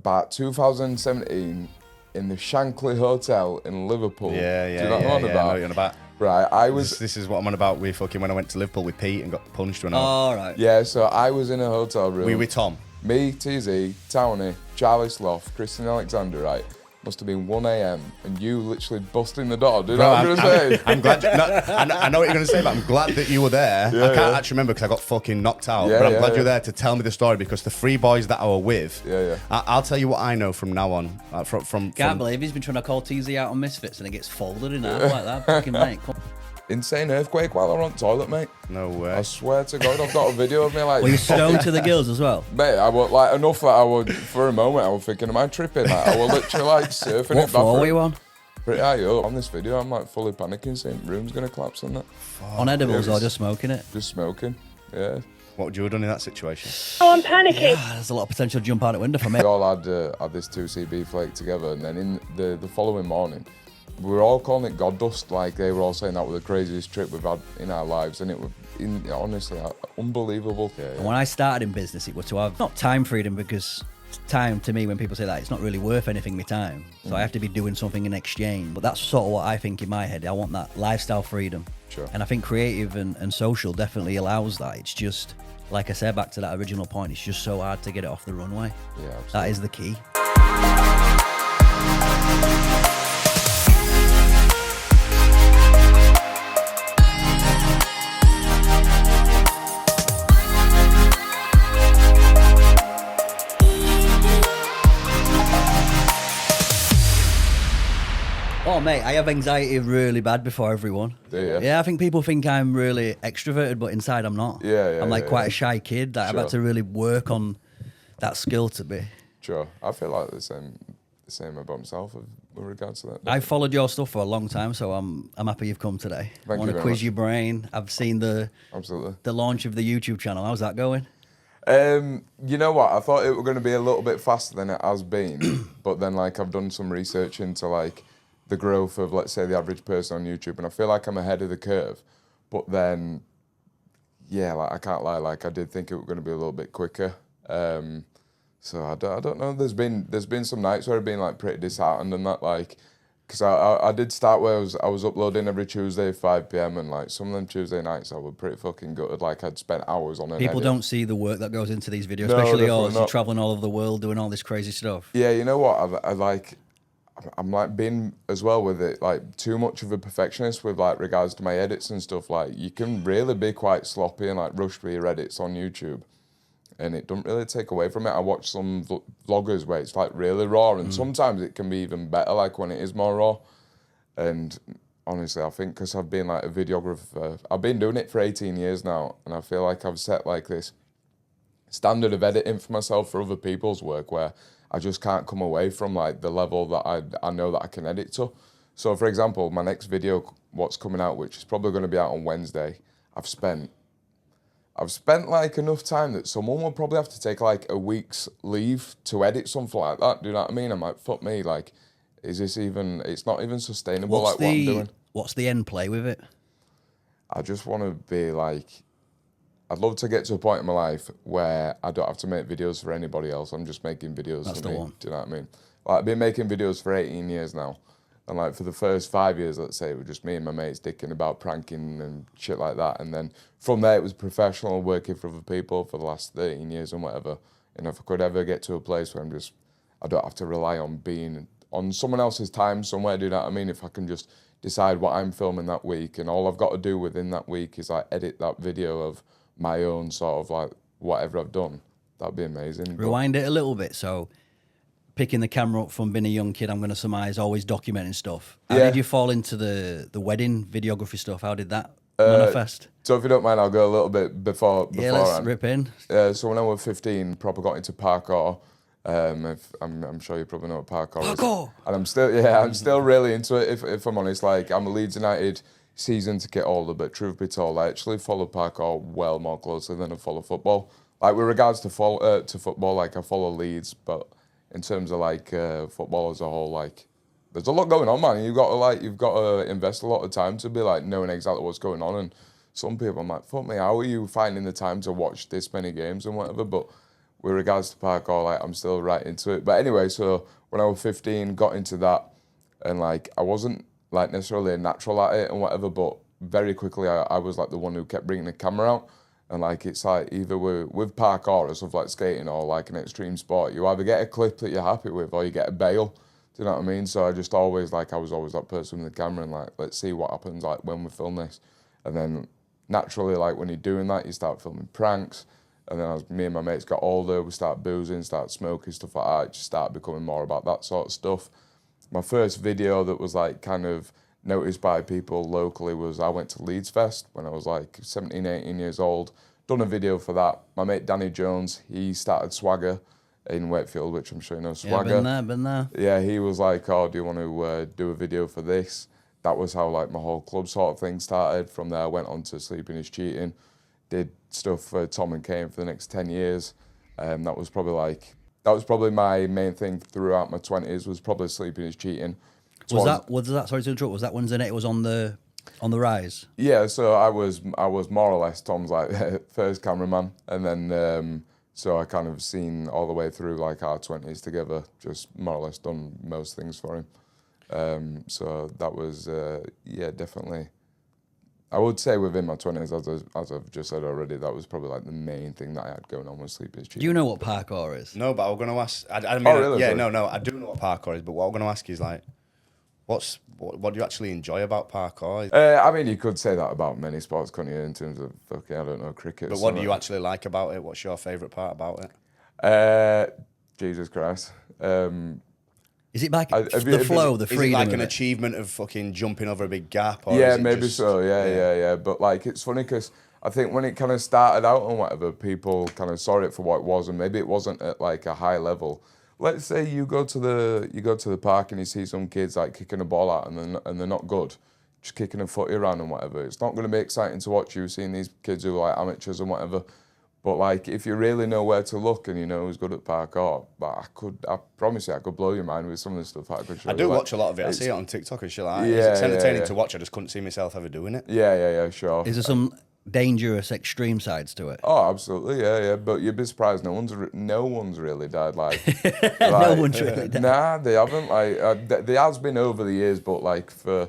about 2017 in the Shankly Hotel in Liverpool. Yeah. Do you know what I'm on I know about? what you're on about. Right, I was... This is what I'm on about. We fucking, when I went to Liverpool with Pete and got punched when All right. Yeah, so I was in a hotel room. We with Tom. Me, TZ, Townie, Charlie Sloth, Christian Alexander, right? Must have been 1 a.m. and you literally busting the door. Do you know what I'm going to say? I'm glad. I know what you're going to say, but I'm glad that you were there. I can't actually remember because I got fucking knocked out. But I'm glad you're there to tell me the story because the three boys that I were with. I'll tell you what I know from now on. Can't believe he's been trying to call TZ out on Misfits and it gets folded in half like that. Fucking mate. Insane earthquake while I was on toilet, mate. No way. I swear to God, I've got a video of me like... Were you stoned to the gills as well? Mate, I was like enough that I would, for a moment, I was thinking, am I tripping? Like, I was literally like surfing What floor were you on? Pretty high up. On this video, I'm like fully panicking, saying room's going to collapse and that. On edibles or just smoking it? Just smoking, yeah. What would you have done in that situation? Oh, I'm panicking. Yeah, there's a lot of potential jump out the window for me. We all had this 2CB flake together, and then in the following morning, we were all calling it God dust. Like they were all saying that was the craziest trip we've had in our lives, and it was honestly unbelievable. And when I started in business, it was to have not time freedom, because time to me, when people say that, it's not really worth anything. My time, so I have to be doing something in exchange. But that's sort of what I think in my head. I want that lifestyle freedom. Sure. And I think creative and social definitely allows that. It's just, like I said, back to that original point, it's just so hard to get it off the runway. Yeah, absolutely. That is the key. Oh, mate, I have anxiety really bad before everyone. Do you? Yeah, I think people think I'm really extroverted, but inside I'm not. Yeah, I'm like quite a shy kid. That I've had to really work on that skill to be. Sure. I feel like the same about myself with regards to that. I've followed your stuff for a long time, so I'm happy you've come today. Thank I want you to very quiz much. your brain. I've seen the launch of the YouTube channel. How's that going? You know what? I thought it was going to be a little bit faster than it has been, but then like I've done some research into like the growth of, let's say, the average person on YouTube, and I feel like I'm ahead of the curve. But then, yeah, like I can't lie, like I did think it was going to be a little bit quicker. So I don't know. There's been some nights where I've been like pretty disheartened and that, like, because I did start where I was uploading every Tuesday 5 p.m. and like some of them Tuesday nights I was pretty fucking gutted. Like I'd spent hours on it. People don't see the work that goes into these videos, especially yours. You're traveling all over the world doing all this crazy stuff. Yeah, you know what? I'm like being as well with it, like too much of a perfectionist with like regards to my edits and stuff. Like you can really be quite sloppy and like rush through your edits on YouTube, and it don't really take away from it. I watch some vloggers where it's like really raw, and sometimes it can be even better, like when it is more raw. And honestly, I think because I've been like a videographer, I've been doing it for 18 years now, and I feel like I've set like this standard of editing for myself for other people's work where I just can't come away from like the level that I know that I can edit to. So for example, my next video, what's coming out, which is probably going to be out on Wednesday, I've spent like enough time that someone will probably have to take like a week's leave to edit something like that. Do you know what I mean? I'm like, fuck me, like, is this even, it's not even sustainable what I'm doing. What's the end play with it? I just want to be like, I'd love to get to a point in my life where I don't have to make videos for anybody else. I'm just making videos for me. Do you know what I mean? Like, I've been making videos for 18 years now. And like for the first 5 years, let's say, it was just me and my mates dicking about pranking and shit like that. And then from there, it was professional, working for other people for the last 13 years and whatever. And if I could ever get to a place where I don't have to rely on being on someone else's time somewhere, do you know what I mean? If I can just decide what I'm filming that week, and all I've got to do within that week is like edit that video of my own sort of like whatever I've done, that'd be amazing. Rewind it a little bit. So picking the camera up from being a young kid, I'm going to surmise, always documenting stuff. How did you fall into the wedding videography stuff? How did that manifest? So if you don't mind, I'll go a little bit before. Yeah, let's rip in. So when I was 15, proper got into parkour. I'm sure you probably know what parkour is. And I'm still really into it, if I'm honest. Like, I'm a Leeds United season ticket holder, but truth be told, I actually follow parkour well more closely than I follow football. Like, with regards to football, like, I follow Leeds, but in terms of, like, football as a whole, like, there's a lot going on, man. You've got to invest a lot of time to be, like, knowing exactly what's going on. And some people, I'm like, fuck me, how are you finding the time to watch this many games and whatever? But with regards to parkour, like I'm still right into it. But anyway, so when I was 15, got into that, and like I wasn't like necessarily a natural at it and whatever, but very quickly I was like the one who kept bringing the camera out. And like it's like either with parkour or stuff like skating or like an extreme sport, you either get a clip that you're happy with or you get a bail. Do you know what I mean? So I just always like I was always that person with the camera and like let's see what happens like when we film this. And then naturally like when you're doing that you start filming pranks. And then as me and my mates got older, we started boozing, started smoking, stuff like that. It just started becoming more about that sort of stuff. My first video that was like kind of noticed by people locally was I went to Leeds Fest when I was like 17, 18 years old. Done a video for that. My mate Danny Jones, he started Swagger in Wakefield, which I'm sure you know Swagger. Yeah, been there. Yeah, he was like, oh, do you want to do a video for this? That was how like my whole club sort of thing started. From there I went on to Sleeping is Cheating. Did stuff for Tom and Kane for the next 10 years. That was probably my main thing throughout my 20s was probably Sleeping is Cheating. Was that sorry to interrupt, was that when Zenet was on the rise? Yeah, so I was more or less Tom's like first cameraman, and then so I kind of seen all the way through like our 20s together, just more or less done most things for him. So that was yeah, definitely. I would say within my 20s, as I've just said already, that was probably like the main thing that I had going on with Sleeping is Cheating. Do you know what parkour is? No, but I'm going to ask. I mean, oh, really? Yeah, no, I do know what parkour is, but what I'm going to ask is like, what do you actually enjoy about parkour? I mean, you could say that about many sports, couldn't you? In terms of I don't know, cricket. But what do you actually like about it? What's your favourite part about it? Jesus Christ. Is it like the flow, the freedom? Is it like an achievement of fucking jumping over a big gap? Or yeah, is it maybe just, so. Yeah. But like, it's funny because I think when it kind of started out and whatever, people kind of saw it for what it was, and maybe it wasn't at like a high level. Let's say you go to the park and you see some kids like kicking a ball out and they're not good, just kicking a footy around and whatever. It's not going to be exciting to watch you seeing these kids who are like amateurs and whatever. But like, if you really know where to look and you know who's good at parkour, but I promise you, I could blow your mind with some of the stuff I could show you. I do watch a lot of it. I see it on TikTok and shit like that. It's entertaining to watch. I just couldn't see myself ever doing it. Yeah, sure. Is there some dangerous extreme sides to it? Oh, absolutely, yeah. But you'd be surprised. No one's really died. Like, no one's really died. Nah, they haven't. Like, there has been over the years, but like for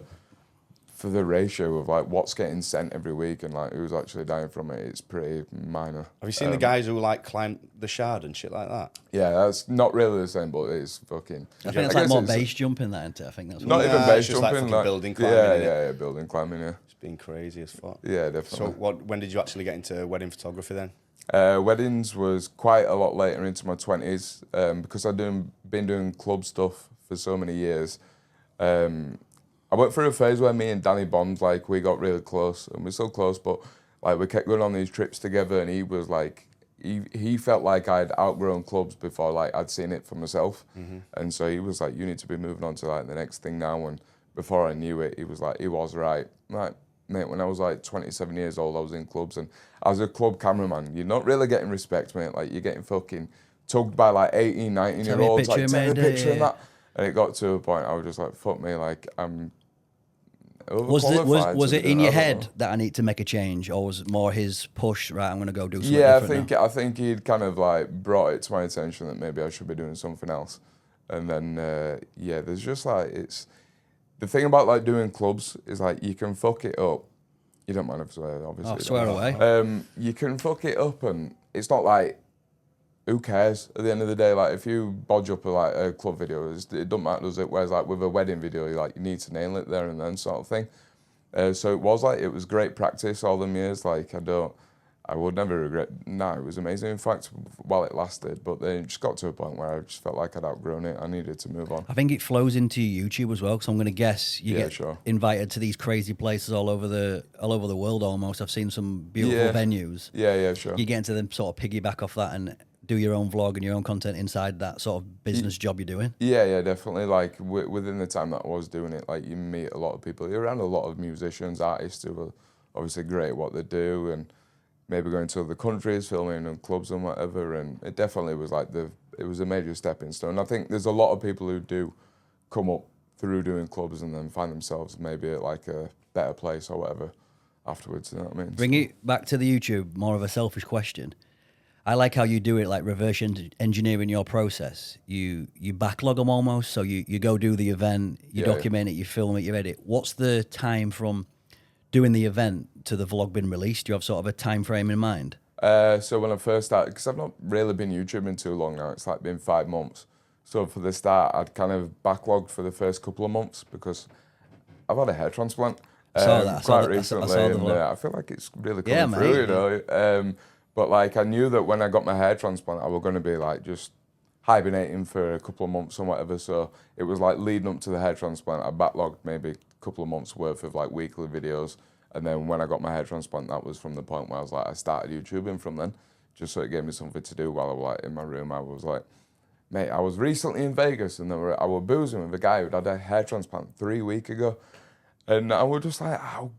the ratio of like what's getting sent every week and like who's actually dying from it, it's pretty minor. Have you seen the guys who like climb the shard and shit like that? Yeah, that's not really the same, but it's fucking. I think it's like more base jumping that into. I think that's not even base jumping. Like building climbing. Yeah, building climbing. Yeah, it's been crazy as fuck. Yeah, definitely. So when did you actually get into wedding photography then? Weddings was quite a lot later into my 20s because I'd been doing club stuff for so many years. I went through a phase where me and Danny Bond, like, we got really close, and we're still close, but like we kept going on these trips together, and he was like, he felt like I'd outgrown clubs before like I'd seen it for myself, and so he was like, you need to be moving on to like the next thing now. And before I knew it, he was right. Like, mate, when I was like 27 years old, I was in clubs, and as a club cameraman, you're not really getting respect, mate. Like, you're getting fucking tugged by like 18, 19-year-olds, like, take a picture and that. And it got to a point I was just like, fuck me, like, I'm overqualified. Was it in your head that I need to make a change, or was it more his push, right, I'm going to go do something different I think he'd kind of like brought it to my attention that maybe I should be doing something else. And then, there's just like, it's, the thing about like doing clubs is like, you can fuck it up. You don't mind if I swear, obviously. Oh, swear away. You can fuck it up, and it's not like, who cares at the end of the day? Like, if you bodge up a club video, it doesn't matter, does it? Whereas like with a wedding video, you need to nail it there and then sort of thing. So it was great practice all them years. Like, I would never regret. No, it was amazing. In fact, while it lasted, but then it just got to a point where I just felt like I'd outgrown it. I needed to move on. I think it flows into YouTube as well, because I'm going to guess you get invited to these crazy places all over the world almost. I've seen some beautiful venues. Yeah, sure. You get into them sort of piggyback off that and do your own vlog and your own content inside that sort of business job you're doing. Yeah, definitely. Like, within the time that I was doing it, like, you meet a lot of people. You're around a lot of musicians, artists who are obviously great at what they do, and maybe going to other countries, filming in clubs and whatever. And it definitely was like it was a major stepping stone. I think there's a lot of people who do come up through doing clubs and then find themselves maybe at like a better place or whatever afterwards. You know what I mean? Bring it back to the YouTube. More of a selfish question. I like how you do it, like reverse engineering your process. You backlog them almost. So you go do the event, you document it, you film it, you edit. What's the time from doing the event to the vlog being released? Do you have sort of a time frame in mind? So when I first started, because I've not really been YouTubing too long now, it's like been 5 months. So for the start, I'd kind of backlogged for the first couple of months because I've had a hair transplant quite recently, and I feel like it's really coming through, you know. But like I knew that when I got my hair transplant, I was going to be like just hibernating for a couple of months or whatever. So it was like leading up to the hair transplant, I backlogged maybe a couple of months worth of like weekly videos. And then when I got my hair transplant, that was from the point where I was like, I started YouTubing from then, just so it gave me something to do while I was like in my room. I was like, mate, I was recently in Vegas and I was boozing with a guy who'd had a hair transplant 3 weeks ago. And I was just like, oh,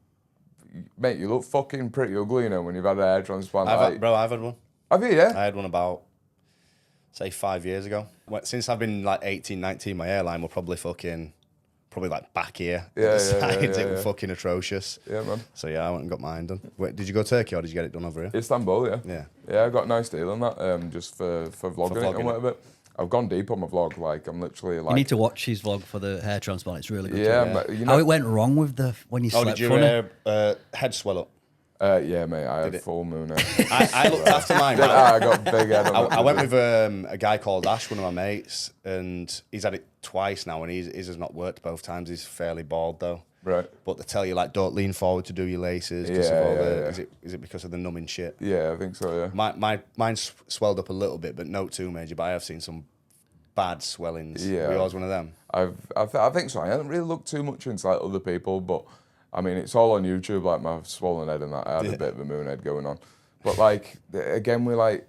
mate, you look fucking pretty ugly, you know, when you've had a hair transplant. I've had one. Have you, yeah? I had one about, say, 5 years ago. Since I've been like 18, 19, my hairline will probably like back here. Yeah, the sides, yeah. It was fucking atrocious. Yeah, man. So yeah, I went and got mine done. Wait, did you go Turkey or did you get it done over here? Istanbul, yeah. Yeah. Yeah, I got a nice deal on that, just for vlogging it and whatever. I've gone deep on my vlog, like I'm literally like... You need to watch his vlog for the hair transplant, it's really good. Yeah, but, you know... How it went wrong with when you slept, did your head swell up? Yeah, mate, I had full moon. I looked after mine. I got big head on I went with a guy called Ash, one of my mates, and he's had it twice now, and his has not worked both times. He's fairly bald though. Right. But they tell you like don't lean forward to do your laces. Is it because of the numbing shit? Yeah, I think so. Yeah. Mine's swelled up a little bit, but no too major. But I have seen some bad swellings. Yeah. Were yours one of them? I think so. I haven't really looked too much into like other people, but I mean it's all on YouTube. Like my swollen head and that. I had a bit of a moon head going on, but like again, we like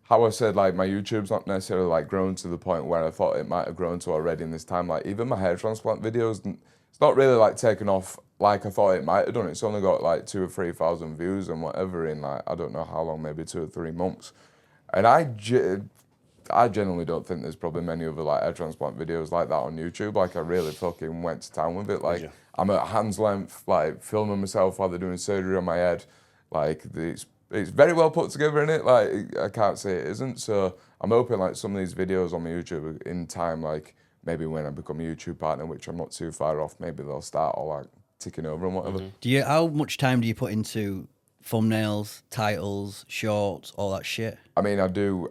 how I said, like my YouTube's not necessarily like grown to the point where I thought it might have grown to already in this time. Like even my hair transplant videos, it's not really like taken off like I thought it might have done. It's only got like 2,000 or 3,000 views and whatever in like I don't know how long, maybe 2 or 3 months, and I genuinely don't think there's probably many other like hair transplant videos like that on YouTube. Like I really fucking went to town with it. Like I'm at hand's length, like filming myself while they're doing surgery on my head. Like it's very well put together in it. Like I can't say it isn't. So I'm hoping like some of these videos on my YouTube in time, like maybe when I become a YouTube partner, which I'm not too far off, maybe they'll start all like ticking over and whatever. How much time do you put into thumbnails, titles, shorts, all that shit? I mean, I do.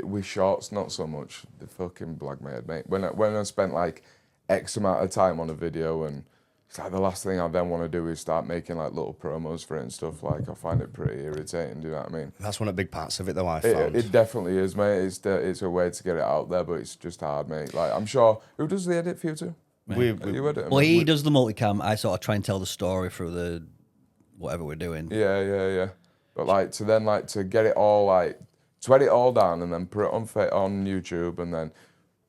With shorts, not so much. They fucking blag my head, mate. When I spent like X amount of time on a video, and it's like the last thing I then want to do is start making like little promos for it and stuff. Like I find it pretty irritating. Do you know what I mean? That's one of the big parts of it, though. I found it definitely is, mate. It's a way to get it out there, but it's just hard, mate. Like I'm sure who does the edit for you too? You edit? Well, he does the multicam. I sort of try and tell the story through the whatever we're doing. Yeah. But like to get it all like to edit it all down and then put it on YouTube and then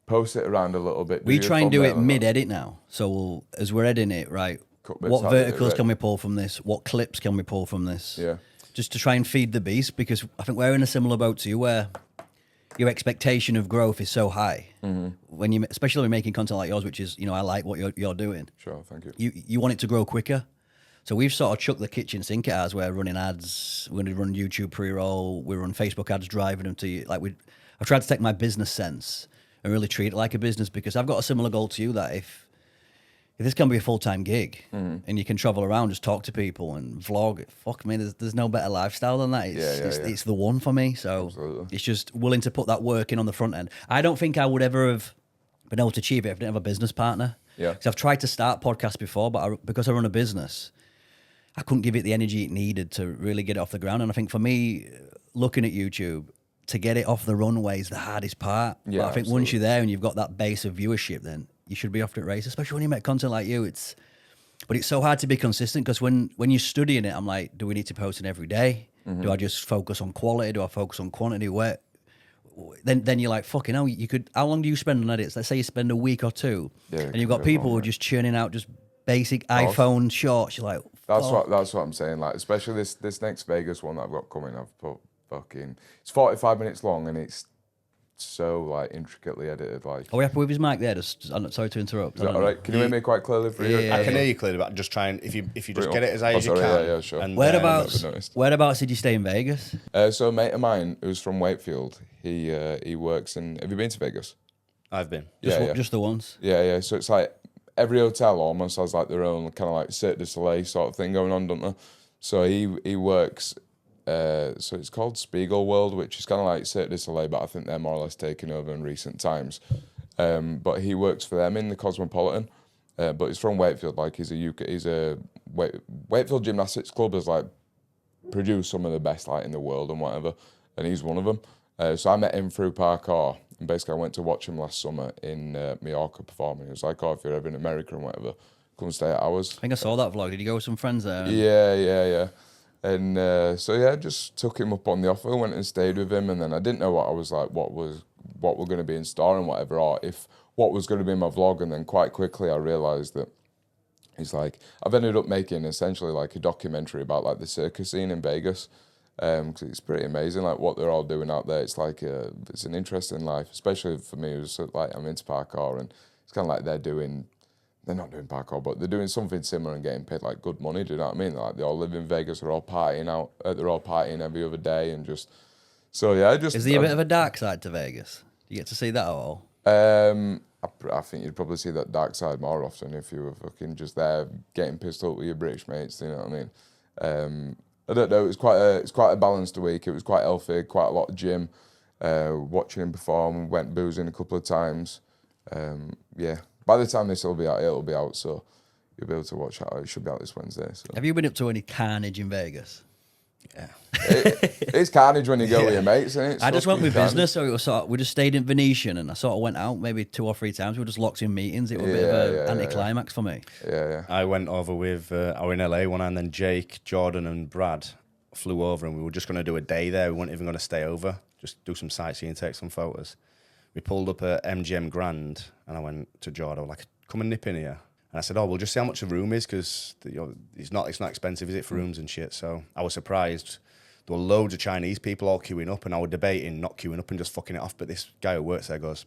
post it around a little bit. We try and do it mid-edit now. So as we're editing it, right, what verticals can we pull from this? What clips can we pull from this? Yeah. Just to try and feed the beast, because I think we're in a similar boat to you where your expectation of growth is so high. Mm-hmm. When you, especially when making content like yours, which is, I like what you're doing. Sure, thank you. You want it to grow quicker. So we've sort of chucked the kitchen sink at us. We're running ads. We're going to run YouTube pre-roll. We run Facebook ads, driving them to you. Like I've tried to take my business sense and really treat it like a business, because I've got a similar goal to you that if this can be a full-time gig and you can travel around, just talk to people and vlog, fuck me, there's no better lifestyle than that. It's the one for me. So Absolutely. It's just willing to put that work in on the front end. I don't think I would ever have been able to achieve it if I didn't have a business partner. Yeah. Because I've tried to start podcasts before, but because I run a business, I couldn't give it the energy it needed to really get it off the ground. And I think for me, looking at YouTube, to get it off the runway is the hardest part. Yeah, but I think once you're there and you've got that base of viewership, then you should be off to the race, especially when you make content like you. But it's so hard to be consistent, because when you're studying it, I'm like, do we need to post it every day? Mm-hmm. Do I just focus on quality? Do I focus on quantity? Then you're like, fucking hell, how long do you spend on edits? Let's say you spend a week or two, and you've got people who are just churning out just basic iPhone shorts. You're like, that's what I'm saying. Like, especially this next Vegas one that I've got coming, I've put it's 45 minutes long and it's so like intricately edited. Like, Are we happy with his mic there? Sorry to interrupt. is that all right? Can you hear me quite clearly for you? I can hear you clearly, but just try and if you just get it as high as you sorry, can. yeah, sure. And Whereabouts did you stay in Vegas? So a mate of mine who's from Wakefield, he works in. Have you been to Vegas? I've been. Just the once. Yeah. So it's like every hotel almost has like their own kind of like Cirque du Soleil sort of thing going on, don't they? So he works. So it's called Spiegel World, which is kind of like Cirque du Soleil, but I think they're more or less taken over in recent times. But he works for them in the Cosmopolitan. But he's from Wakefield. Like he's a Wakefield Gymnastics Club has like produced some of the best like in the world and whatever, and he's one of them. So I met him through Parkour, and basically I went to watch him last summer in Mallorca performing. He was like, "Oh, if you're ever in America and whatever, come stay at ours." I think I saw that vlog. Did you go with some friends there? Yeah. And so yeah, just took him up on the offer, went and stayed with him, and then I didn't know what were going to be in store and whatever, or if what was going to be in my vlog. And then quite quickly I realised that he's like, I've ended up making essentially like a documentary about like the circus scene in Vegas, because it's pretty amazing like what they're all doing out there. It's like it's an interesting life, especially for me who's like I'm into parkour, and it's kind of like they're not doing parkour, but they're doing something similar and getting paid like good money. Do you know what I mean? Like they all live in Vegas, they're all partying out, they're all partying every other day, and just so yeah. Is there a bit of a dark side to Vegas? Do you get to see that at all? I think you'd probably see that dark side more often if you were fucking just there getting pissed up with your British mates. Do you know what I mean? I don't know. It's quite a balanced week. It was quite healthy, quite a lot of gym. Watching him perform, went boozing a couple of times. Yeah. By the time this will be out, it'll be out, so you'll be able to watch it. It should be out this Wednesday. So. Have you been up to any carnage in Vegas? Yeah. It's carnage when you go with your mates, isn't it? I just went with business, so it was we just stayed in Venetian, and I sort of went out maybe 2 or 3 times. We were just locked in meetings. It was a bit of an anticlimax for me. Yeah. I went over with, I were in LA one night, and then Jake, Jordan, and Brad flew over, and we were just going to do a day there. We weren't even going to stay over, just do some sightseeing, take some photos. We pulled up at MGM Grand, and I went to Jordan, I was like, come and nip in here. And I said, we'll just see how much the room is, because it's not expensive, is it, for rooms and shit? So I was surprised. There were loads of Chinese people all queuing up, and I was debating not queuing up and just fucking it off. But this guy who works there goes,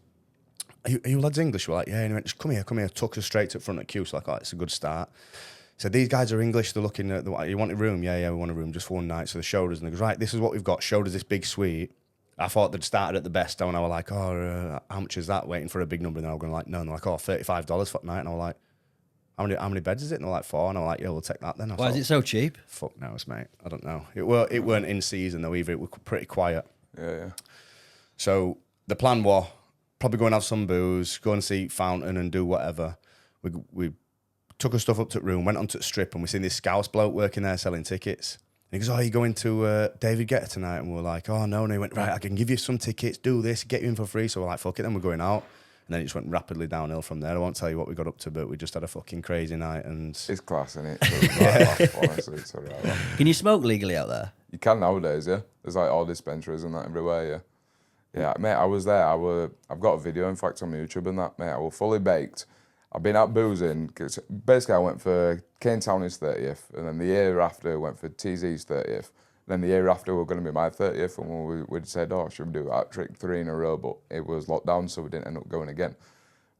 are you lads English? We're like, yeah. And he went, just come here. Took us straight to the front of the queue. So like, it's a good start. He said, these guys are English. They're looking at, you want a room? Yeah, we want a room just for one night. So they showed us, and they goes, right, this is what we've got. Showed us this big suite. I thought they'd started at the best, and I was like, how much is that? Waiting for a big number, and I was going like, no. And they're like, $35 for the night. And I was like, how many beds is it? And they're like 4. And I was like, yeah, we'll take that then. Why is it so cheap? Fuck knows, mate. I don't know. It weren't in season though either. It was pretty quiet. Yeah. So the plan was probably go and have some booze, go and see Fountain and do whatever. We took our stuff up to the room, went onto the strip, and we seen this Scouse bloke working there selling tickets. And he goes, are you going to David Guetta tonight? And we're like, oh, no. And he went, right, I can give you some tickets, do this, get you in for free. So we're like, fuck it, then we're going out. And then it just went rapidly downhill from there. I won't tell you what we got up to, but we just had a fucking crazy night. And it's class, isn't it? So honestly, it's all right. Can you smoke legally out there? You can nowadays, yeah. There's like all dispensaries and that everywhere, yeah. Yeah, mate, I was there. I've got a video, in fact, on YouTube and that, mate. I was fully baked. I've been out boozing, because basically I went for Kane Towney's 30th, and then the year after I went for TZ's 30th. Then the year after were going to be my 30th, and we'd said, should we do that trick 3 in a row? But it was locked down, so we didn't end up going again.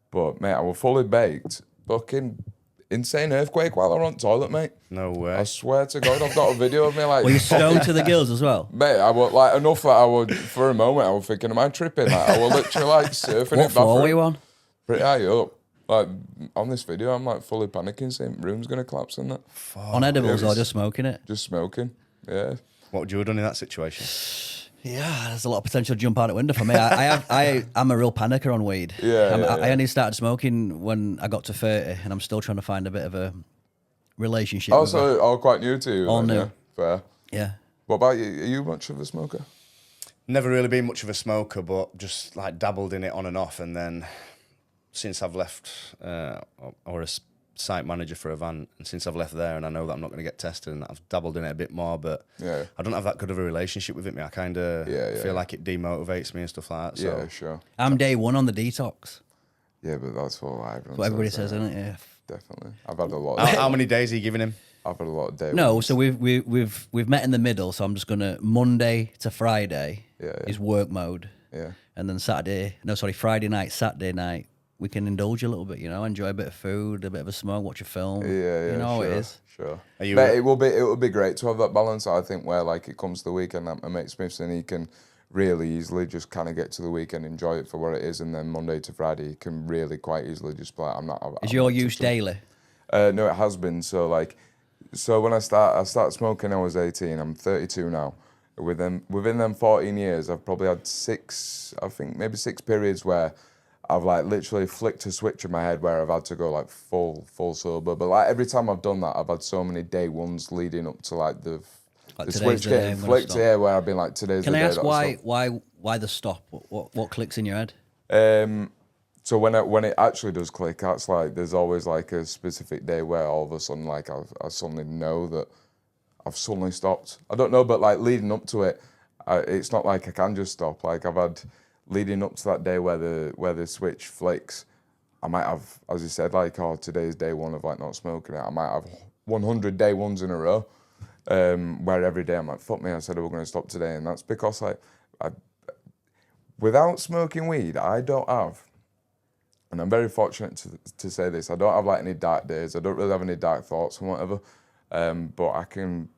But, mate, I was fully baked. Fucking insane earthquake while I was on toilet, mate. No way. I swear to God, I've got a video of me like... Were you stoned to the gills as well? Mate, I was like, enough that I would, for a moment, I was thinking, am I tripping? Like, I was literally like surfing What floor were you on? Pretty high up. Like, on this video, I'm like fully panicking, saying room's going to collapse and that. On edibles or just smoking it? Just smoking, yeah. What would you have done in that situation? Yeah, there's a lot of potential jump out the window for me. I'm a real panicker on weed. I only started smoking when I got to 30, and I'm still trying to find a bit of a relationship. Oh, so all quite new to you? All then, new. Yeah. Fair. Yeah. What about you? Are you much of a smoker? Never really been much of a smoker, but just like dabbled in it on and off. And then since I've left, or a site manager for a van, and since I've left there and I know that I'm not going to get tested, and I've dabbled in it a bit more, but I don't have that good of a relationship with it. I kind of feel like it demotivates me and stuff like that. So. Yeah, sure. I'm day one on the detox. Yeah, but that's all what everybody says, isn't it? Yeah. Definitely. I've had a lot. How many days are you giving him? I've had a lot of days. No, so we've met in the middle. So I'm just gonna Monday to Friday is work mode. Yeah. and then Friday night, Saturday night, we can indulge a little bit, enjoy a bit of food, a bit of a smoke, watch a film. Yeah, You know how sure, it is. sure. Are you- But it will be great to have that balance. I think where like it comes to the weekend, like my mate Smithson, he can really easily just kind of get to the weekend, enjoy it for what it is, and then Monday to Friday, he can really quite easily just be like, Is your use daily? No, it has been. So when I started smoking, I was 18. I'm 32 now. Within them 14 years, I've probably had maybe six periods where I've like literally flicked a switch in my head where I've had to go like full sober. But like every time I've done that, I've had so many day ones leading up to like the switch getting flicked here, where I've been like, today's the day. Can I ask why the stop? What clicks in your head? So when it actually does click, that's like there's always like a specific day where all of a sudden like I suddenly know that I've suddenly stopped. I don't know, but like leading up to it, it's not like I can just stop. Like I've had leading up to that day where the switch flicks, I might have, as you said, like today's day one of like not smoking it. I might have 100 day ones in a row, where every day I'm like, fuck me, I said I was going to stop today, and that's because like without smoking weed, I don't have. And I'm very fortunate to say this. I don't have like any dark days. I don't really have any dark thoughts and whatever. But I can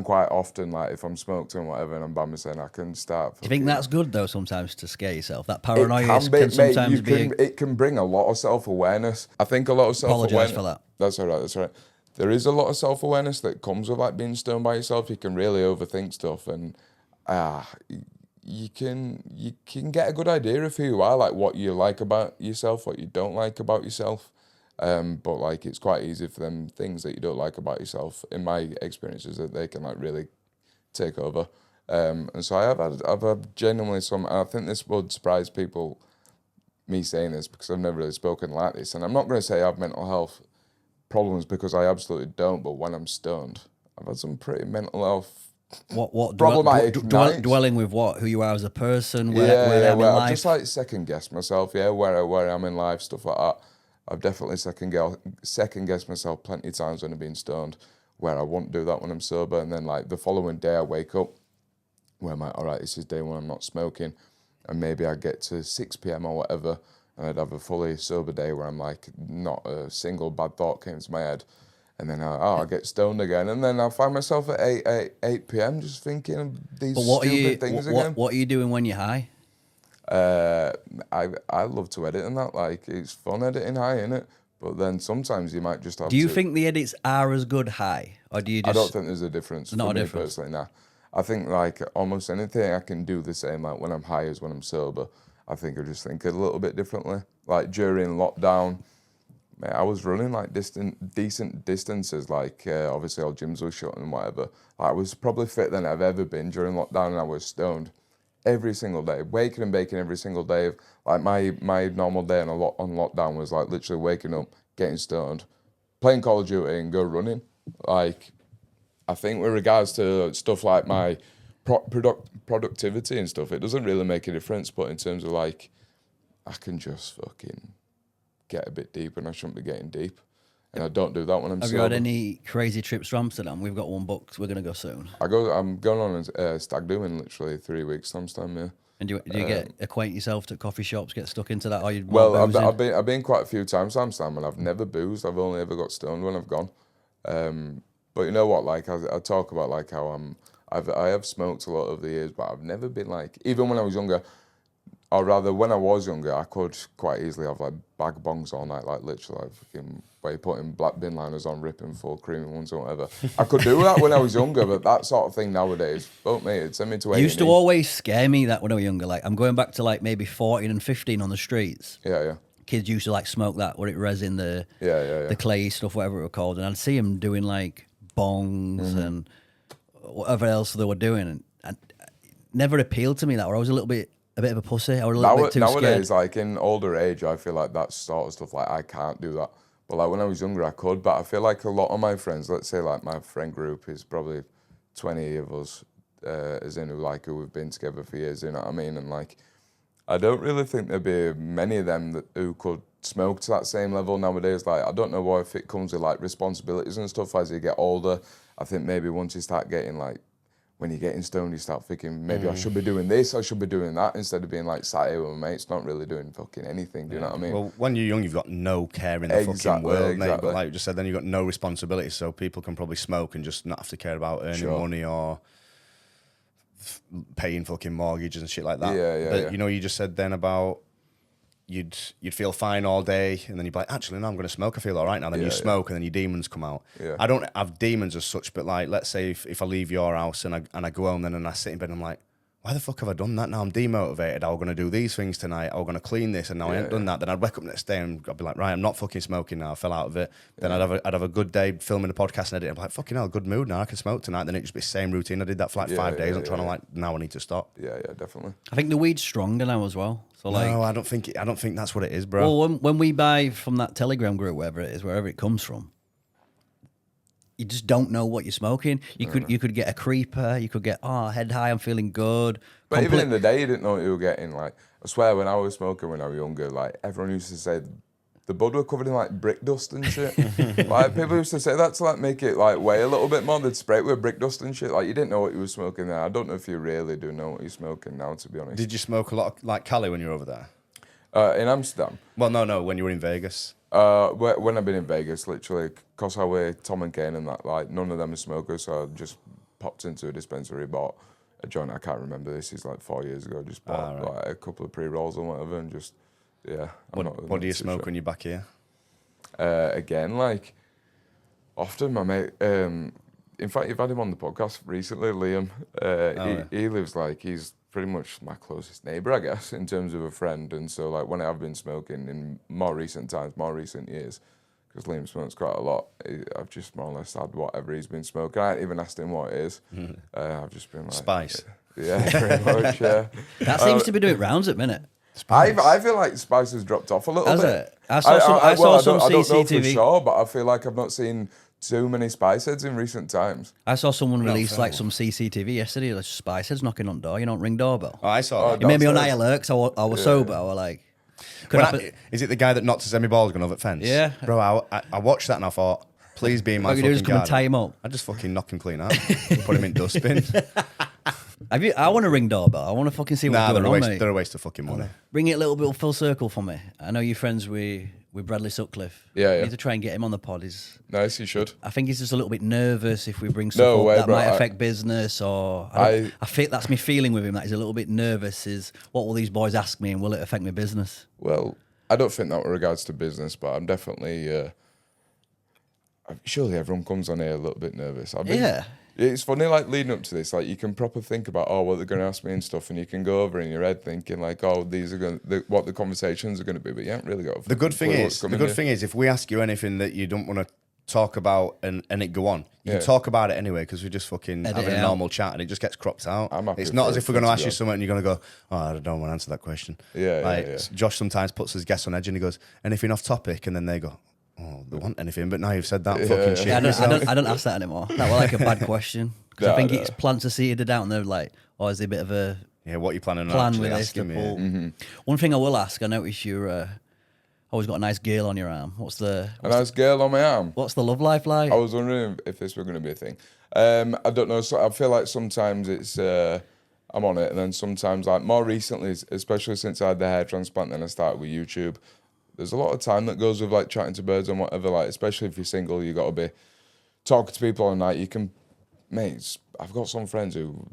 quite often, like if I'm smoked and whatever and I'm by myself, I can start. Do you think that's good though? Sometimes to scare yourself, that paranoia can sometimes be. It can bring a lot of self-awareness. I think a lot of self-awareness. Apologise for that. That's all right. That's all right. There is a lot of self-awareness that comes with like being stoned by yourself. You can really overthink stuff, and you can get a good idea of who you are, like what you like about yourself, what you don't like about yourself. But like it's quite easy for them things that you don't like about yourself, in my experiences, that they can like really take over. And so I've had genuinely some. I think this would surprise people, me saying this, because I've never really spoken like this, and I'm not going to say I have mental health problems, because I absolutely don't. But when I'm stoned, I've had some pretty mental health. What problematic dwelling with what, who you are as a person, where I'm in life. I've just like second guessed myself, where I'm in life, stuff like that. I've definitely second guessed myself plenty of times when I've been stoned, where I won't do that when I'm sober, and then like the following day I wake up where I'm like, all right, this is day one, I'm not smoking, and maybe I get to 6 p.m. or whatever, and I'd have a fully sober day where I'm like, not a single bad thought came to my head. And then I get stoned again, and then I find myself at 8 p.m. just thinking of these stupid things again. What are you doing when you're high? I love to edit and that. Like it's fun editing high, innit? But then sometimes you might just have. Do you think the edits are as good high, or do you just? I don't think there's a difference. Not for a me difference. Personally, nah. I think like almost anything I can do the same like when I'm high as when I'm sober. I think I just think a little bit differently. Like during lockdown. Mate, I was running like decent distances, like obviously all gyms were shut and whatever. I was probably fitter than I've ever been during lockdown, and I was stoned every single day, waking and baking every single day. Like my normal day on lockdown was like literally waking up, getting stoned, playing Call of Duty and go running. Like I think with regards to stuff like my productivity and stuff, it doesn't really make a difference. But in terms of like, I can just fucking get a bit deep, and I shouldn't be getting deep, and I don't do that when I'm sober. Have you had any crazy trips to Amsterdam? We've got one booked. We're gonna go soon. I'm going on a stag do in literally 3 weeks sometime. Yeah. And do you get acquaint yourself to coffee shops, get stuck into that? Or you I've been quite a few times to Amsterdam, and I've never boozed. I've only ever got stoned when I've gone. But you know what? Like I talk about like how I have smoked a lot over the years, but I've never been like, even when I was younger. Or rather, when I was younger, I could quite easily have like bag bongs all night, like literally, like fucking way putting black bin liners on, ripping full creamy ones or whatever. I could do that when I was younger, but that sort of thing nowadays, fuck me, it'd send me to A&E. It used to always scare me that when I was younger. Like I'm going back to like maybe 14 and 15 on the streets. Yeah. Kids used to like smoke that, where it resin the the clay stuff, whatever it was called, and I'd see them doing like bongs and whatever else they were doing, and it never appealed to me that. Or I was a bit of a pussy. I was a little bit too nowadays, scared. like in older age, I feel like that sort of stuff, like I can't do that. But like when I was younger, I could. But I feel like a lot of my friends, let's say like my friend group is probably 20 of us, as in who we've been together for years, you know what I mean? And like, I don't really think there'd be many of them who could smoke to that same level nowadays. Like, I don't know if it comes with like responsibilities and stuff as you get older. I think maybe once you start getting like, when you're getting stoned, you start thinking, maybe I should be doing this, I should be doing that, instead of being like sat here with my mates, not really doing fucking anything. Do you know what I mean? Well, when you're young, you've got no care in the fucking Exactly, world, mate. exactly. But like you just said, then you've got no responsibility, so people can probably smoke and just not have to care about earning Sure. money or paying fucking mortgages and shit like that. Yeah, But yeah. you know, you just said then about you'd feel fine all day, and then you'd be like, actually, no, I'm going to smoke. I feel all right now. Then you smoke, and then your demons come out. Yeah. I don't have demons as such, but like, let's say if I leave your house and I go home, then and I sit in bed, and I'm like, why the fuck have I done that? Now I'm demotivated. I was going to do these things tonight. I was going to clean this, and now I ain't done that. Then I'd wake up next day and I'd be like, right, I'm not fucking smoking now. I fell out of it. Then I'd have a good day filming the podcast and editing. I'm like, fucking hell, good mood now. I can smoke tonight. Then it'd just be the same routine. I did that for like 5 days. I'm trying to like, now I need to stop. Yeah, definitely. I think the weed's stronger now as well. So like, No, I don't think that's what it is, bro. well, when we buy from that Telegram group, wherever it is, wherever it comes from, you just don't know what you're smoking. You could get a creeper. You could get head high. I'm feeling good. But even in the day, you didn't know what you were getting. Like, I swear, when I was smoking when I was younger, like, everyone used to say the bud were covered in, like, brick dust and shit. Like, people used to say that to, like, make it, like, weigh a little bit more. They'd spray it with brick dust and shit. Like, you didn't know what you were smoking there. I don't know if you really do know what you're smoking now, to be honest. Did you smoke a lot of, like, Cali when you were over there? In Amsterdam. Well, no, when you were in Vegas. When I've been in Vegas, literally, because I wear Tom and Kane and that, like, none of them are smokers, so I just popped into a dispensary, bought a joint. I can't remember, this is like 4 years ago. Just bought like a couple of pre-rolls or whatever, and just, yeah. What do you smoke when you're back here? Again, like, often my mate, in fact, you've had him on the podcast recently, Liam. He lives, like, he's pretty much my closest neighbour, I guess, in terms of a friend. And so, like, when I've been smoking in more recent years, because Liam smokes quite a lot, I've just more or less had whatever he's been smoking. I haven't even asked him what it is. I've just been like... Spice. Yeah, pretty much, yeah. That seems to be doing rounds at minute. I feel like Spice has dropped off a little Has bit. it? I saw some I don't know for CCTV. sure, but I feel like I've not seen too many Spice heads in recent times. I saw someone release fair. like some CCTV yesterday. Like Spice heads knocking on door. You don't ring doorbell. Oh, I saw that. It made me on downstairs. high alert because I was sober. I was like, Is it the guy that knocked his semi-balls gun over the fence? Yeah. Bro, I watched that and I thought, please be in my What you fucking do is come and garden. tie him up. I just fucking knock him clean out. Put him in dustbin. I want to ring doorbell. I want to fucking see what's Nah, going on, mate. they're a waste of fucking money. Bring it a little bit full circle for me. I know you're friends with Bradley Sutcliffe. Yeah, We yeah. need to try and get him on the pod. Nice, you should. I think he's just a little bit nervous if we bring stuff No up way, that bro. might affect business or... I feel that's my feeling with him, that he's a little bit nervous is what will these boys ask me and will it affect my business? Well, I don't think that with regards to business, but I'm definitely... surely everyone comes on here a little bit nervous. Yeah. It's funny, like, leading up to this, like, you can proper think about, what they're going to ask me and stuff, and you can go over in your head thinking, like, these are what the conversations are going to be, but you haven't really got The good thing is, if we ask you anything that you don't want to talk about and it go on, you can talk about it anyway because we're just fucking Edit having it a out. normal chat and it just gets cropped out. I'm happy It's not for as if it we're going to to ask go. you something and you're going to go, I don't want to answer that question. Yeah. Josh sometimes puts his guests on edge and he goes, anything off topic? And then they go, they want anything, but now you've said that fucking shit. Yeah, yourself. I don't ask that anymore. That was like a bad question. Because I think it's plants are seeded out and they're like, is there a bit of a Yeah, what are you planning on plan actually with this to asking me? pull? One thing I will ask, I noticed you're always got a nice girl on your arm. What's the A nice girl on my arm. what's the love life like? I was wondering if this were going to be a thing. I don't know. So I feel like sometimes it's I'm on it, and then sometimes, like, more recently, especially since I had the hair transplant and I started with YouTube, there's a lot of time that goes with, like, chatting to birds and whatever. Like, especially if you're single, you got to be talking to people all night. You can, mate. I've got some friends who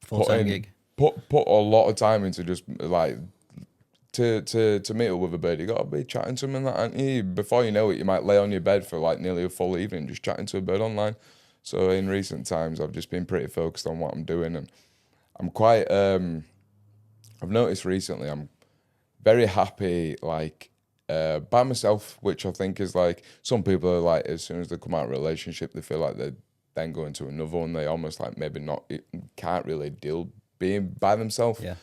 Full-time gig. put a lot of time into just, like, to meet up with a bird. You got to be chatting to them and that, aren't you? Before you know it, you might lay on your bed for, like, nearly a full evening just chatting to a bird online. So in recent times, I've just been pretty focused on what I'm doing, and I'm quite. I've noticed recently I'm very happy, like, by myself, which I think is, like, some people are like, as soon as they come out of a relationship, they feel like they're then going to another one. They almost, like, maybe can't really deal being by themselves. Yeah.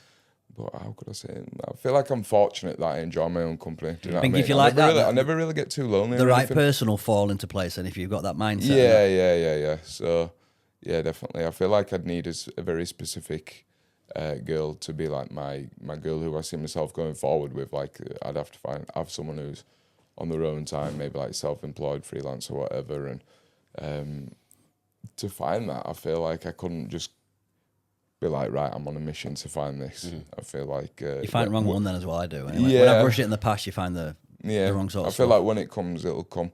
But how could I say it? I feel like I'm fortunate that I enjoy my own company. Do you know I think what I mean? if you like that, I never really get too lonely. The or right anything. person will fall into place, and if you've got that mindset. Yeah. So, yeah, definitely. I feel like I'd need a very specific girl to be like my girl who I see myself going forward with. Like, I'd have to have someone who's on their own time, maybe like self-employed, freelance or whatever, and to find that, I feel like I couldn't just be like, right, I'm on a mission to find this. I feel like You find the wrong one then as well. I do. Anyway. When Yeah. I've rushed it in the past, you find the wrong sort I of feel stuff. like when it comes, it'll come.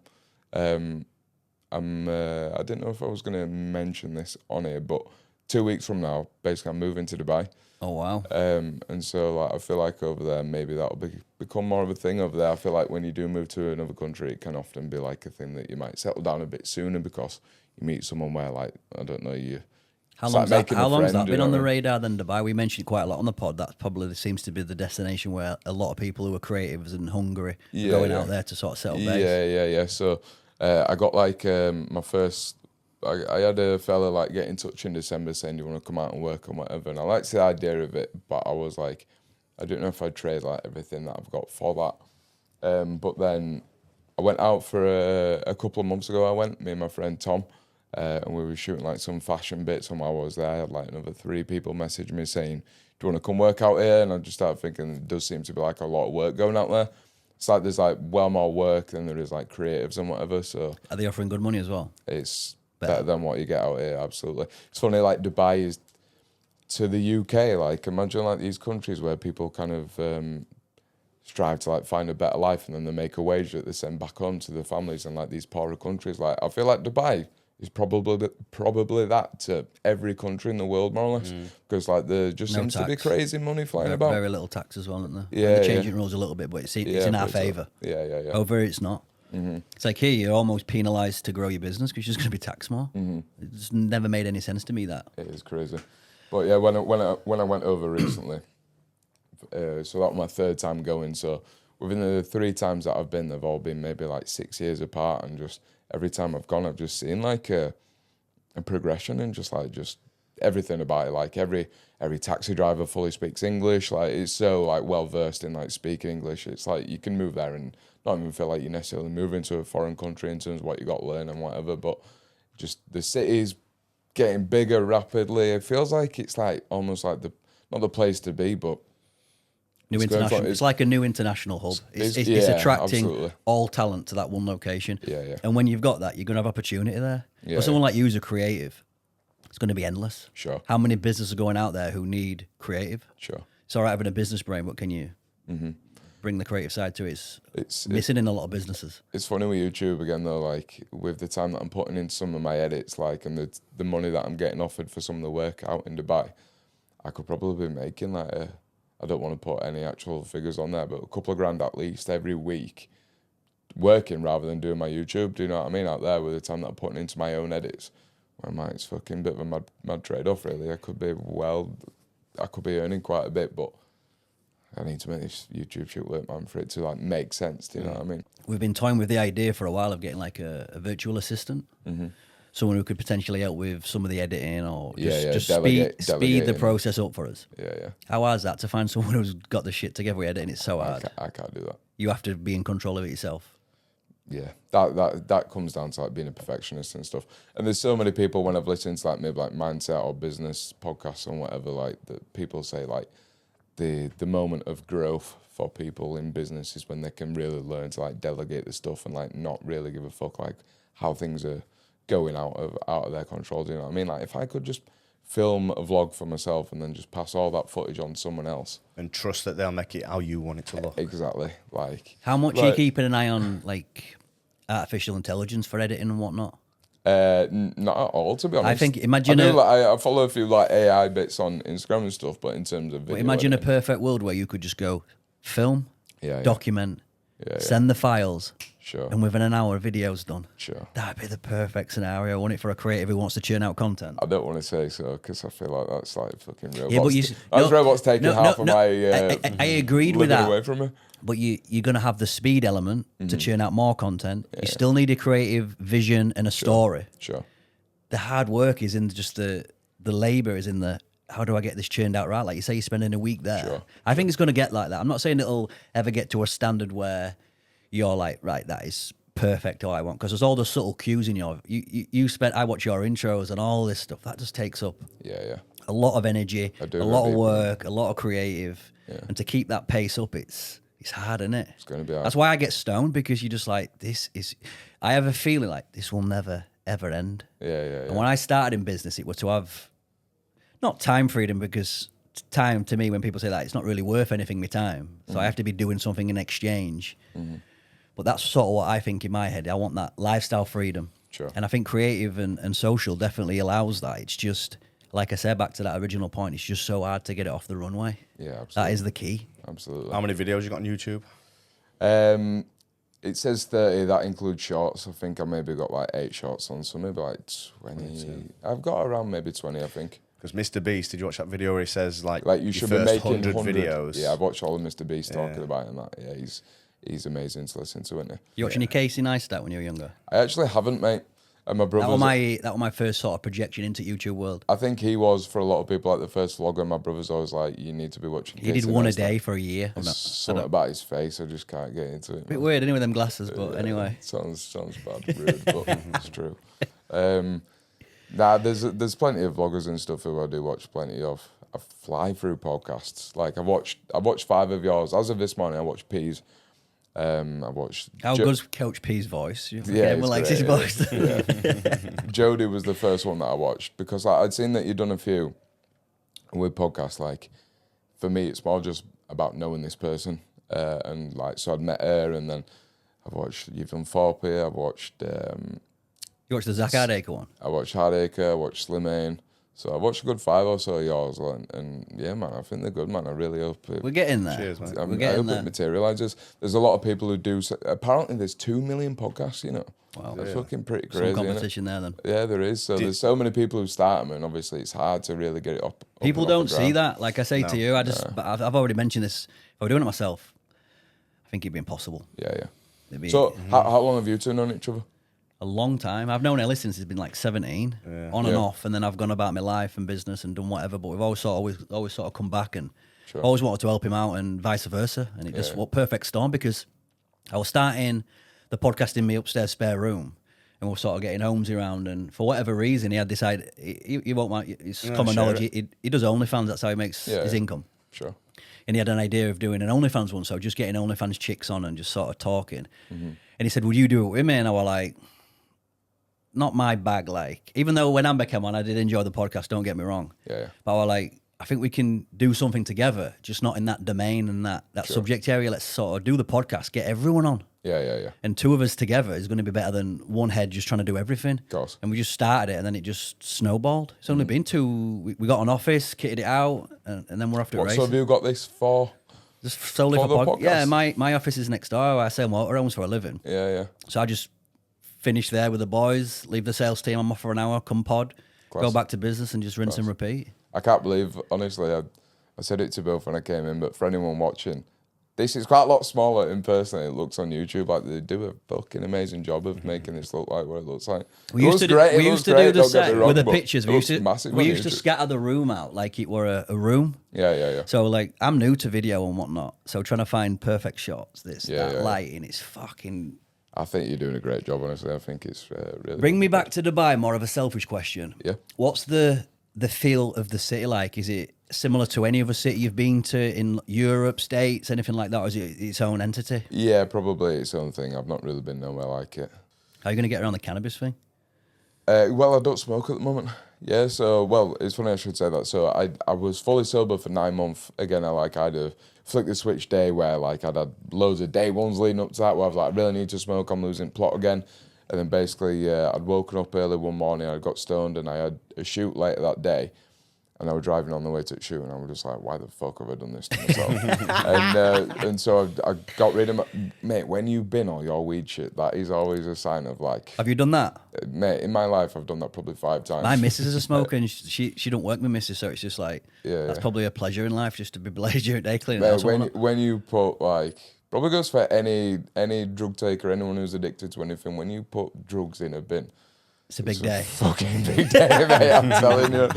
I didn't know if I was going to mention this on here, but 2 weeks from now, basically, I'm moving to Dubai. Oh wow. And so like I feel like over there, maybe that'll become more of a thing over there. I feel like when you do move to another country, it can often be like a thing that you might settle down a bit sooner because you meet someone where, like, I don't know, you. How it's long's like that, making a how long's friend, that you been know on the what I mean? radar then, Dubai? We mentioned quite a lot on the pod. That probably seems to be the destination where a lot of people who are creatives in Hungary are going out there to sort of settle base. Yeah. So I got like my first. I had a fella like get in touch in December saying, "Do you want to come out and work and whatever?" And I liked the idea of it, but I was like, I don't know if I'd trade like everything that I've got for that. But then I went out for a couple of months ago. Me and my friend Tom, and we were shooting like some fashion bits. And while I was there, I had like another 3 people message me saying, "Do you want to come work out here?" And I just started thinking, it does seem to be like a lot of work going out there. It's like there's like well more work than there is like creatives and whatever. So Are they offering good money as well? it's better than what you get out here, absolutely. It's funny, like Dubai is to the UK. Like imagine like these countries where people kind of strive to like find a better life and then they make a wage that they send back home to their families, and like these poorer countries. Like I feel like Dubai is probably that to every country in the world, more or less, because like there just No seems to be tax. crazy money flying Very, about. very little tax as well, isn't there? Yeah, And they're yeah. changing rules a little bit, but it's in our but it's favour. Yeah. Over it's not. It's like here you're almost penalised to grow your business because you're just going to be taxed more. It's never made any sense to me that. It is crazy. But yeah, when I went over recently, so that was my 3rd time going. So within the 3 times that I've been, they've all been maybe like 6 years apart, and just every time I've gone, I've just seen like a progression and just everything about it. Like every taxi driver fully speaks English. Like it's so like well versed in like speaking English. It's like you can move there and not even feel like you necessarily move into a foreign country in terms of what you got to learn and whatever. But just the city's getting bigger rapidly. It feels like it's like almost like not the place to be, but New international. It's like a new international hub. It's yeah, attracting absolutely. all talent to that one location. Yeah. And when you've got that, you're going to have opportunity there. Yeah, For someone like you who's a creative, it's going to be endless. Sure. How many businesses are going out there who need creative? Sure. It's all right having a business brain, but can you bring the creative side to it? It's missing in a lot of businesses. It's funny with YouTube again though, like with the time that I'm putting in some of my edits, like and the money that I'm getting offered for some of the work out in Dubai, I could probably be making like I don't want to put any actual figures on there, but a couple of grand at least every week working rather than doing my YouTube. Do you know what I mean? Out there with the time that I'm putting into my own edits. Well, it's fucking bit of a mad trade-off really. I could be earning quite a bit, but I need to make this YouTube shit work, man, for it to like make sense. Do you know what I mean? We've been toying with the idea for a while of getting like a virtual assistant. Someone who could potentially help with some of the editing or just speed the process up for us. Yeah. How hard is that to find someone who's got the shit together with editing? It's so hard. I can't do that. You have to be in control of it yourself. Yeah, that comes down to like being a perfectionist and stuff. And there's so many people when I've listened to like maybe like mindset or business podcasts and whatever, like that people say like the moment of growth for people in business is when they can really learn to like delegate the stuff and like not really give a fuck like how things are going out of their control. Do you know what I mean? Like if I could just film a vlog for myself and then just pass all that footage on to someone else and trust that they'll make it how you want it to look. Exactly. Like how much are you keeping an eye on like artificial intelligence for editing and whatnot? Not at all, to be honest. I think imagine I follow a few like AI bits on Instagram and stuff, but in terms of video imagine editing, a perfect world where you could just go film, yeah. document, send the files, Sure. and within an hour, video's done. Sure. That'd be the perfect scenario, wouldn't it, for a creative who wants to churn out content? I don't want to say so because I feel like that's like fucking robots. Yeah, but robots taking half of my. I agreed with that. Away from me. But you're going to have the speed element to churn out more content. You still need a creative vision and a story. Sure. The hard work is in just the labour is in the how do I get this churned out right? Like you say, you're spending a week there. Sure. I think it's going to get like that. I'm not saying it'll ever get to a standard where you're like, right, that is perfect all I want. Because there's all the subtle cues in I watch your intros and all this stuff. That just takes up a lot of energy, a lot of work, a lot of creative. Yeah. And to keep that pace up, it's hard, isn't it? It's going to be hard. That's why I get stoned because you're just like, I have a feeling like this will never, ever end. Yeah. And when I started in business, it was to have not time freedom, because time to me, when people say that, it's not really worth anything, my time. So I have to be doing something in exchange. But that's sort of what I think in my head. I want that lifestyle freedom. Sure. And I think creative and social definitely allows that. It's just, like I said, back to that original point, it's just so hard to get it off the runway. Yeah, absolutely. That is the key. Absolutely. How many videos you got on YouTube? It says 30, that includes shorts. I think I maybe got like 8 shorts on, so maybe like 20. I've got around maybe 20, I think. Because Mr. Beast, did you watch that video where he says like you should be first making 100 videos? Yeah, I've watched all of Mr. Beast talking about it and that. Yeah, he's amazing to listen to, isn't he? You watching your Casey Neistat when you were younger? I actually haven't, mate. And my brother. That was my first sort of projection into YouTube world. I think he was, for a lot of people, like the first vlogger. My brother's always like, you need to be watching. He did one a day for a year. Something about his face, I just can't get into it. Bit weird, anyway, with them glasses, but anyway. Sounds bad, rude, but it's true. There's plenty of vloggers and stuff who I do watch plenty of. I fly through podcasts. Like I watched 5 of yours. As of this morning, I watched Peas. I watched. How good's Coach P's voice? Yeah, everyone likes his voice. Yeah. Jody was the first one that I watched, because I'd seen that you'd done a few with podcasts. Like for me, it's more just about knowing this person, and like so I'd met her, and then I've watched. You've done 4P. I've watched. You watched the Zach Hardacre one? I watched Hardacre. I watched Slimane. So I watched a good 5 or so of yours, and yeah, man, I think they're good, man. I really hope we're getting there. Cheers, man. I hope it materialises. There's a lot of people who do. Apparently, there's 2 million podcasts. You know, wow, they're fucking pretty crazy. Some competition there, then. Yeah, there is. So there's so many people who start them, and obviously it's hard to really get it up. People don't see that. Like I say to you, but I've already mentioned this. If I were doing it myself, I think it'd be impossible. Yeah. So how long have you two known each other? A long time. I've known Ellie since he's been like 17, on and off, and then I've gone about my life and business and done whatever. But we've always sort of come back, and always wanted to help him out, and vice versa. And it just what perfect storm, because I was starting the podcast in my upstairs spare room, and we're sort of getting Holmesy around, and for whatever reason, he had decided he won't mind. It's common knowledge. He does OnlyFans. That's how he makes his income. Sure. And he had an idea of doing an OnlyFans one, so just getting OnlyFans chicks on and just sort of talking. And he said, "Would you do it with me?" And I was like, not my bag, like, even though when Amber came on, I did enjoy the podcast, don't get me wrong. Yeah. But I was like, I think we can do something together, just not in that domain and that subject area. Let's sort of do the podcast, get everyone on. Yeah. And 2 of us together is going to be better than one head just trying to do everything. Of course. And we just started it, and then it just snowballed. It's only been 2, we got an office, kitted it out, and then we're off to race. So have you got this for? Just solely for the podcast. podcast? Yeah, my office is next door. I sell motorhomes for a living. Yeah. So I just finish there with the boys, leave the sales team, I'm off for an hour, come pod, go back to business and just rinse and repeat. I can't believe, honestly, I said it to Bill when I came in, but for anyone watching, this is quite a lot smaller in person than it looks on YouTube. Like, they do a fucking amazing job of making this look like what it looks like. We used to do the set with the pictures. We used to scatter the room out like it were a room. Yeah. So, like, I'm new to video and whatnot, so trying to find perfect shots, lighting, it's fucking... I think you're doing a great job, honestly. I think it's really... Bring me back to Dubai, more of a selfish question. Yeah. What's the feel of the city like? Is it similar to any other city you've been to in Europe, States, anything like that, or is it its own entity? Yeah, probably its own thing. I've not really been nowhere like it. How are you going to get around the cannabis thing? Well, I don't smoke at the moment. Yeah, so, well, it's funny I should say that. So I was fully sober for 9 months. Again, I had a flick the switch day where, like, I'd had loads of day ones leading up to that where I was like, I really need to smoke, I'm losing plot again. And then basically I'd woken up early one morning, I got stoned, and I had a shoot later that day. And I was driving on the way to the shoot, and I was just like, why the fuck have I done this to myself? and so I got rid of my... Mate, when you bin all your weed shit, that is always a sign of, like... Have you done that? Mate, in my life, I've done that probably 5 times. My missus is a smoker, and she don't work with missus, so it's just like... that's probably a pleasure in life, just to be blazed during day cleaning. Mate, when you put, like... Probably goes for any drug taker, anyone who's addicted to anything. When you put drugs in a bin... It's a big day. Fucking big day, mate, I'm telling you.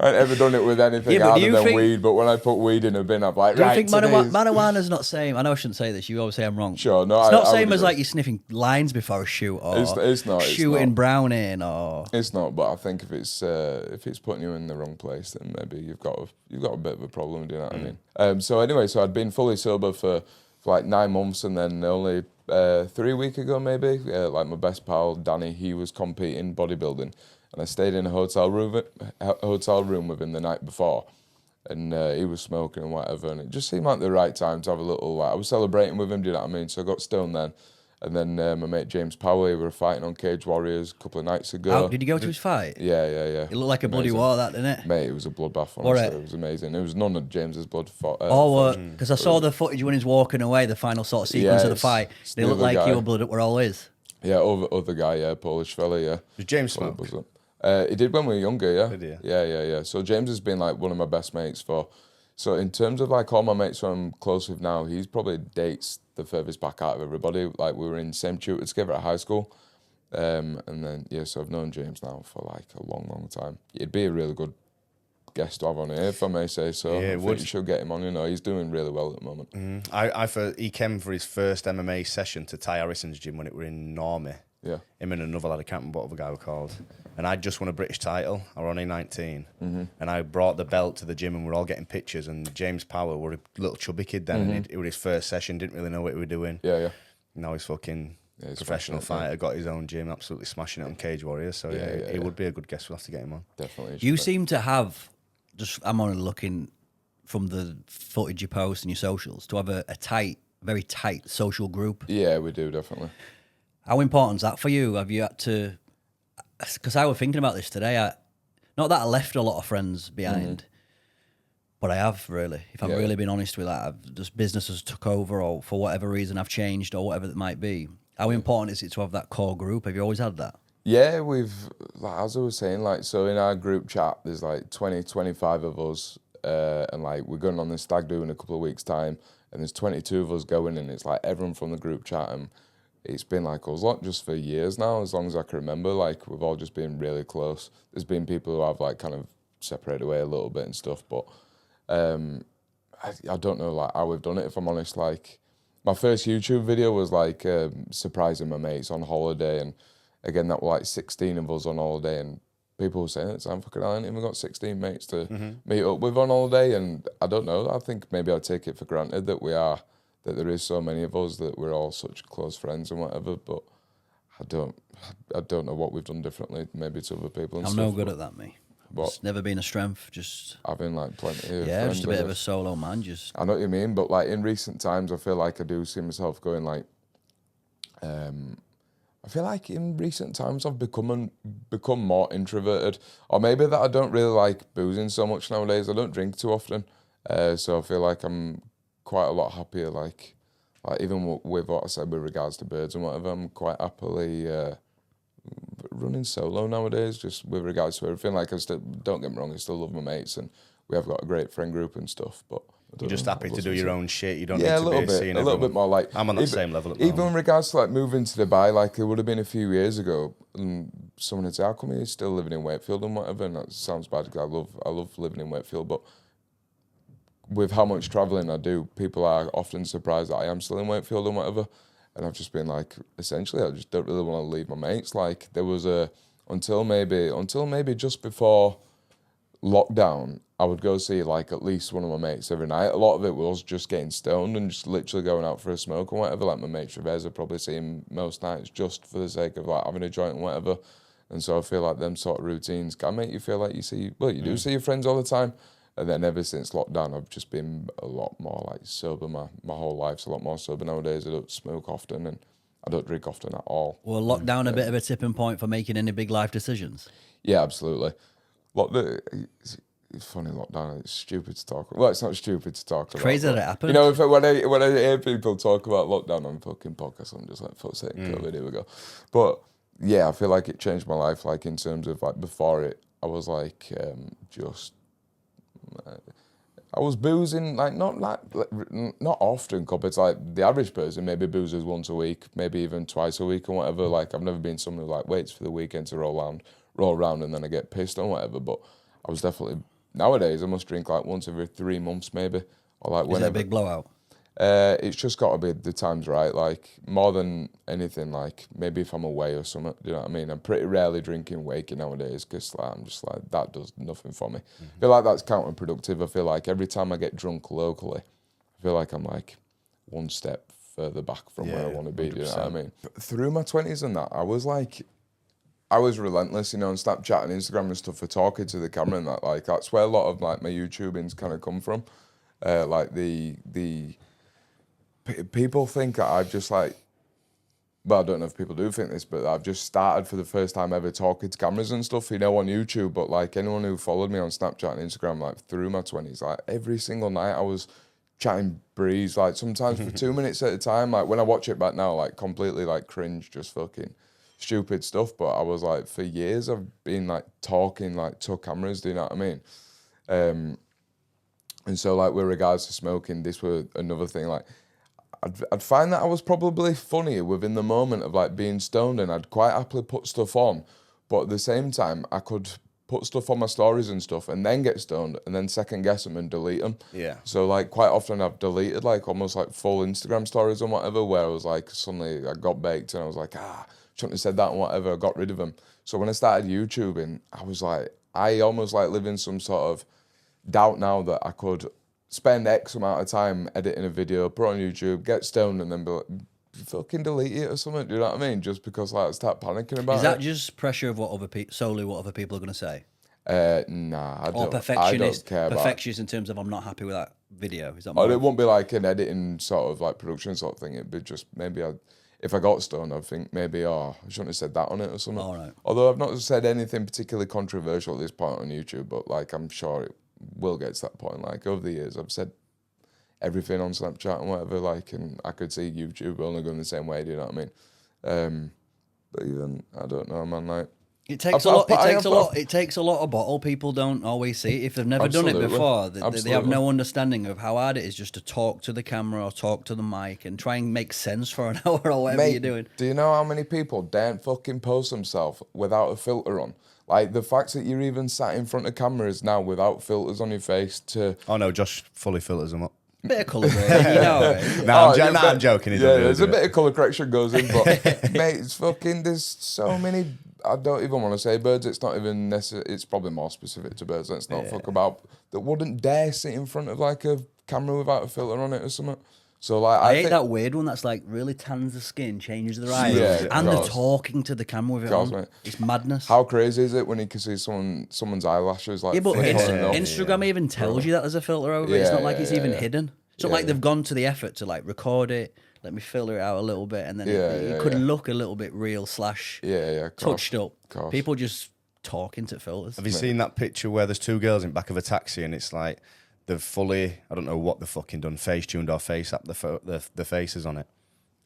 I ain't ever done it with anything other than weed, but when I put weed in a bin, I'm like, do you think marijuana's not same? I know I shouldn't say this. You always say I'm wrong. Sure, no, it's not same as like you sniffing lines before a shoot, or it's not shooting brown in, or it's not. But I think if it's putting you in the wrong place, then maybe you've got a bit of a problem. Do you know what I mean? So anyway, so I'd been fully sober for like 9 months, and then only 3 weeks ago maybe. Like my best pal Danny, he was competing bodybuilding, and I stayed in a hotel room with him the night before, and he was smoking and whatever, and it just seemed like the right time to have a little. Like, I was celebrating with him, do you know what I mean? So I got stoned then. And then my mate James Powell, we were fighting on Cage Warriors a couple of nights ago. Oh, did you go to his fight? Yeah. It looked like a bloody Amazing. war, that, didn't it? Mate, it was a bloodbath, honestly. It was amazing. It was none of James's blood. Because I saw the footage when he's walking away, the final sort of sequence of the fight. They looked like you were blood up where all is. Yeah, other guy, yeah, Polish fella, yeah. Did James smoke? He did when we were younger, yeah. Did he? Yeah. So James has been like one of my best mates for. So in terms of like all my mates who I'm close with now, he's probably dates the furthest back out of everybody. Like we were in same tutor together at high school. And then, so I've known James now for like a long, long time. He'd be a really good guest to have on here, if I may say so. Yeah, I think you should get him on, he's doing really well at the moment. He came for his first MMA session to Ty Harrison's gym when it were in Normie. Yeah. Him and another lad, I can't remember what the guy was called. And I just won a British title. I was only 19. Mm-hmm. And I brought the belt to the gym and we're all getting pictures. And James Powell was a little chubby kid then. And it was his first session, didn't really know what he was doing. Yeah. Now he's fucking he's professional fighter, got his own gym, absolutely smashing it on Cage Warriors. So he would be a good guest. We'll have to get him on. Definitely. You seem to have, I'm only looking from the footage you post and your socials, to have a very tight social group. Yeah, we do, definitely. How important is that for you? Have you had to... Because I was thinking about this today. Not that I left a lot of friends behind, but I have really. If I'm really being honest with that, I've just businesses took over, or for whatever reason I've changed, or whatever it might be. How important is it to have that core group? Have you always had that? Yeah, we've, like, as I was saying, like, so in our group chat, there's like 20, 25 of us, and like we're going on this stag do in a couple of weeks' time, and there's 22 of us going, and it's like everyone from the group chat, and it's been like us lot just for years now, as long as I can remember. Like, we've all just been really close. There's been people who have like kind of separated away a little bit and stuff, but I don't know like how we've done it, if I'm honest. Like, my first YouTube video was like surprising my mates on holiday, and again, that were like 16 of us on holiday, and people were saying, I'm fucking hell, I ain't even got 16 mates to meet up with on holiday, and I don't know, I think maybe I take it for granted that there is so many of us, that we're all such close friends and whatever, but I don't know what we've done differently, maybe to other people and I'm stuff. no good at that, me. It's never been a strength, just... Having like plenty of yeah, friends, just a bit of a solo man, just... I know what you mean, but like in recent times, I feel like I do see myself going like, I feel like in recent times I've become more introverted, or maybe that I don't really like boozing so much nowadays. I don't drink too often, so I feel like I'm quite a lot happier. Like even with what I said with regards to birds and whatever, I'm quite happily running solo nowadays. Just with regards to everything, like don't get me wrong, I still love my mates, and we have got a great friend group and stuff, but. You're just happy to do your own shit. You don't Yeah, need to be seeing a little bit more like I'm on that same level at the even moment. in regards to like moving to Dubai, like it would have been a few years ago, and someone would say, "How come you're still living in Wakefield and whatever?" And that sounds bad because I love living in Wakefield, but with how much travelling I do, people are often surprised that I am still in Wakefield and whatever. And I've just been like, essentially, I just don't really want to leave my mates. Like there was until maybe just before lockdown, I would go see like at least one of my mates every night. A lot of it was just getting stoned and just literally going out for a smoke or whatever. Like my mate Chavez, I probably see him most nights just for the sake of like having a joint and whatever. And so I feel like them sort of routines can make you feel like you do see your friends all the time. And then ever since lockdown, I've just been a lot more like sober. My whole life's a lot more sober nowadays. I don't smoke often and I don't drink often at all. Well, lockdown a bit of a tipping point for making any big life decisions? Yeah, absolutely. It's funny, lockdown. It's stupid to talk about. Well, it's not stupid to talk about. Crazy that it happened. You know, when I hear people talk about lockdown on fucking podcasts, I'm just like, fuck's sake, COVID, here we go. But yeah, I feel like it changed my life. Like in terms of like before it, I was like I was boozing like not often compared to like the average person. Maybe boozes once a week, maybe even twice a week or whatever. Like I've never been someone who like waits for the weekend to roll around and then I get pissed or whatever. But I was definitely. Nowadays, I must drink like once every 3 months, maybe, or like whenever. Is it a big blowout? It's just got to be the times right. Like more than anything, like maybe if I'm away or something. Do you know what I mean? I'm pretty rarely drinking waking nowadays because like, I'm just like that does nothing for me. I feel like that's counterproductive. I feel like every time I get drunk locally, I feel like I'm like one step further back from where I Yeah, want to be. Do you know what I 100%. mean? Through my 20s and that, I was relentless, you know, on Snapchat and Instagram and stuff for talking to the camera and that. Like, that's where a lot of like my YouTubing's kind of come from. Like people think that I've just like, well, I don't know if people do think this, but I've just started for the first time ever talking to cameras and stuff, you know, on YouTube. But like anyone who followed me on Snapchat and Instagram, like through my 20s, like every single night I was chatting breeze, like sometimes for 2 minutes at a time. Like when I watch it back now, like completely like cringe, just fucking stupid stuff. But I was like, for years I've been like talking like to cameras, do you know what I mean? And so like with regards to smoking, this was another thing. Like I'd find that I was probably funnier within the moment of like being stoned, and I'd quite happily put stuff on, but at the same time I could put stuff on my stories and stuff and then get stoned and then second guess them and delete them. Yeah. So like quite often I've deleted like almost like full Instagram stories and whatever, where I was like suddenly I got baked and I was like, shouldn't have said that and whatever, I got rid of them. So when I started YouTubing, I was like, I almost like live in some sort of doubt now that I could spend X amount of time editing a video, put it on YouTube, get stoned, and then be like, fucking delete it or something. Do you know what I mean? Just because like I start panicking about it. Is that just pressure of what solely what other people are going to say? Nah, I Or don't. perfectionist, I don't care about. perfectionist in terms of I'm not happy with that video. Is that Or more? it won't be like an editing sort of like production sort of thing. It'd be just maybe if I got stoned, I'd think maybe I shouldn't have said that on it or something. All right. Although I've not said anything particularly controversial at this point on YouTube, but like I'm sure it will get to that point. Like over the years, I've said everything on Snapchat and whatever, like, and I could see YouTube only going the same way. Do you know what I mean? But even I don't know, man. Like It takes a lot. It takes a lot of bottle. People don't always see it. If they've never done it Absolutely. before, they have Absolutely. no understanding of how hard it is just to talk to the camera or talk to the mic and try and make sense for an hour or whatever Mate, you're doing. do you know how many people daren't fucking post themselves without a filter on? Like the fact that you're even sat in front of cameras now without filters on your face to. Oh no, Josh fully filters them up. Bit of colour grading, you know. Right? No, Oh, I'm joking. He Yeah, doesn't there's do a it. bit of colour correction goes in, but mate, it's fucking. There's so many. I don't even want to say birds. It's not even necessary. It's probably more specific to birds. Let's not fuck about. That wouldn't dare sit in front of like a camera without a filter on it or something. So like, I hate think, that weird one that's like really tans the skin, changes their eyes, Yeah, and of they're course. talking to the camera with it Of course, on. mate. It's madness. How crazy is it when you can see someone's eyelashes like Yeah, but flickering up? Instagram even tells you that there's a filter over it. It's Yeah, not like it's even yeah. hidden. It's not Yeah, like they've gone to the effort to like record it, let me filter it out a little bit, and then it could look a little bit real / Yeah, touched up. course. People just talk into filters. Have you seen that picture where there's two girls in back of a taxi and it's like they've fully, I don't know what they've fucking done, face tuned or face up the faces on it.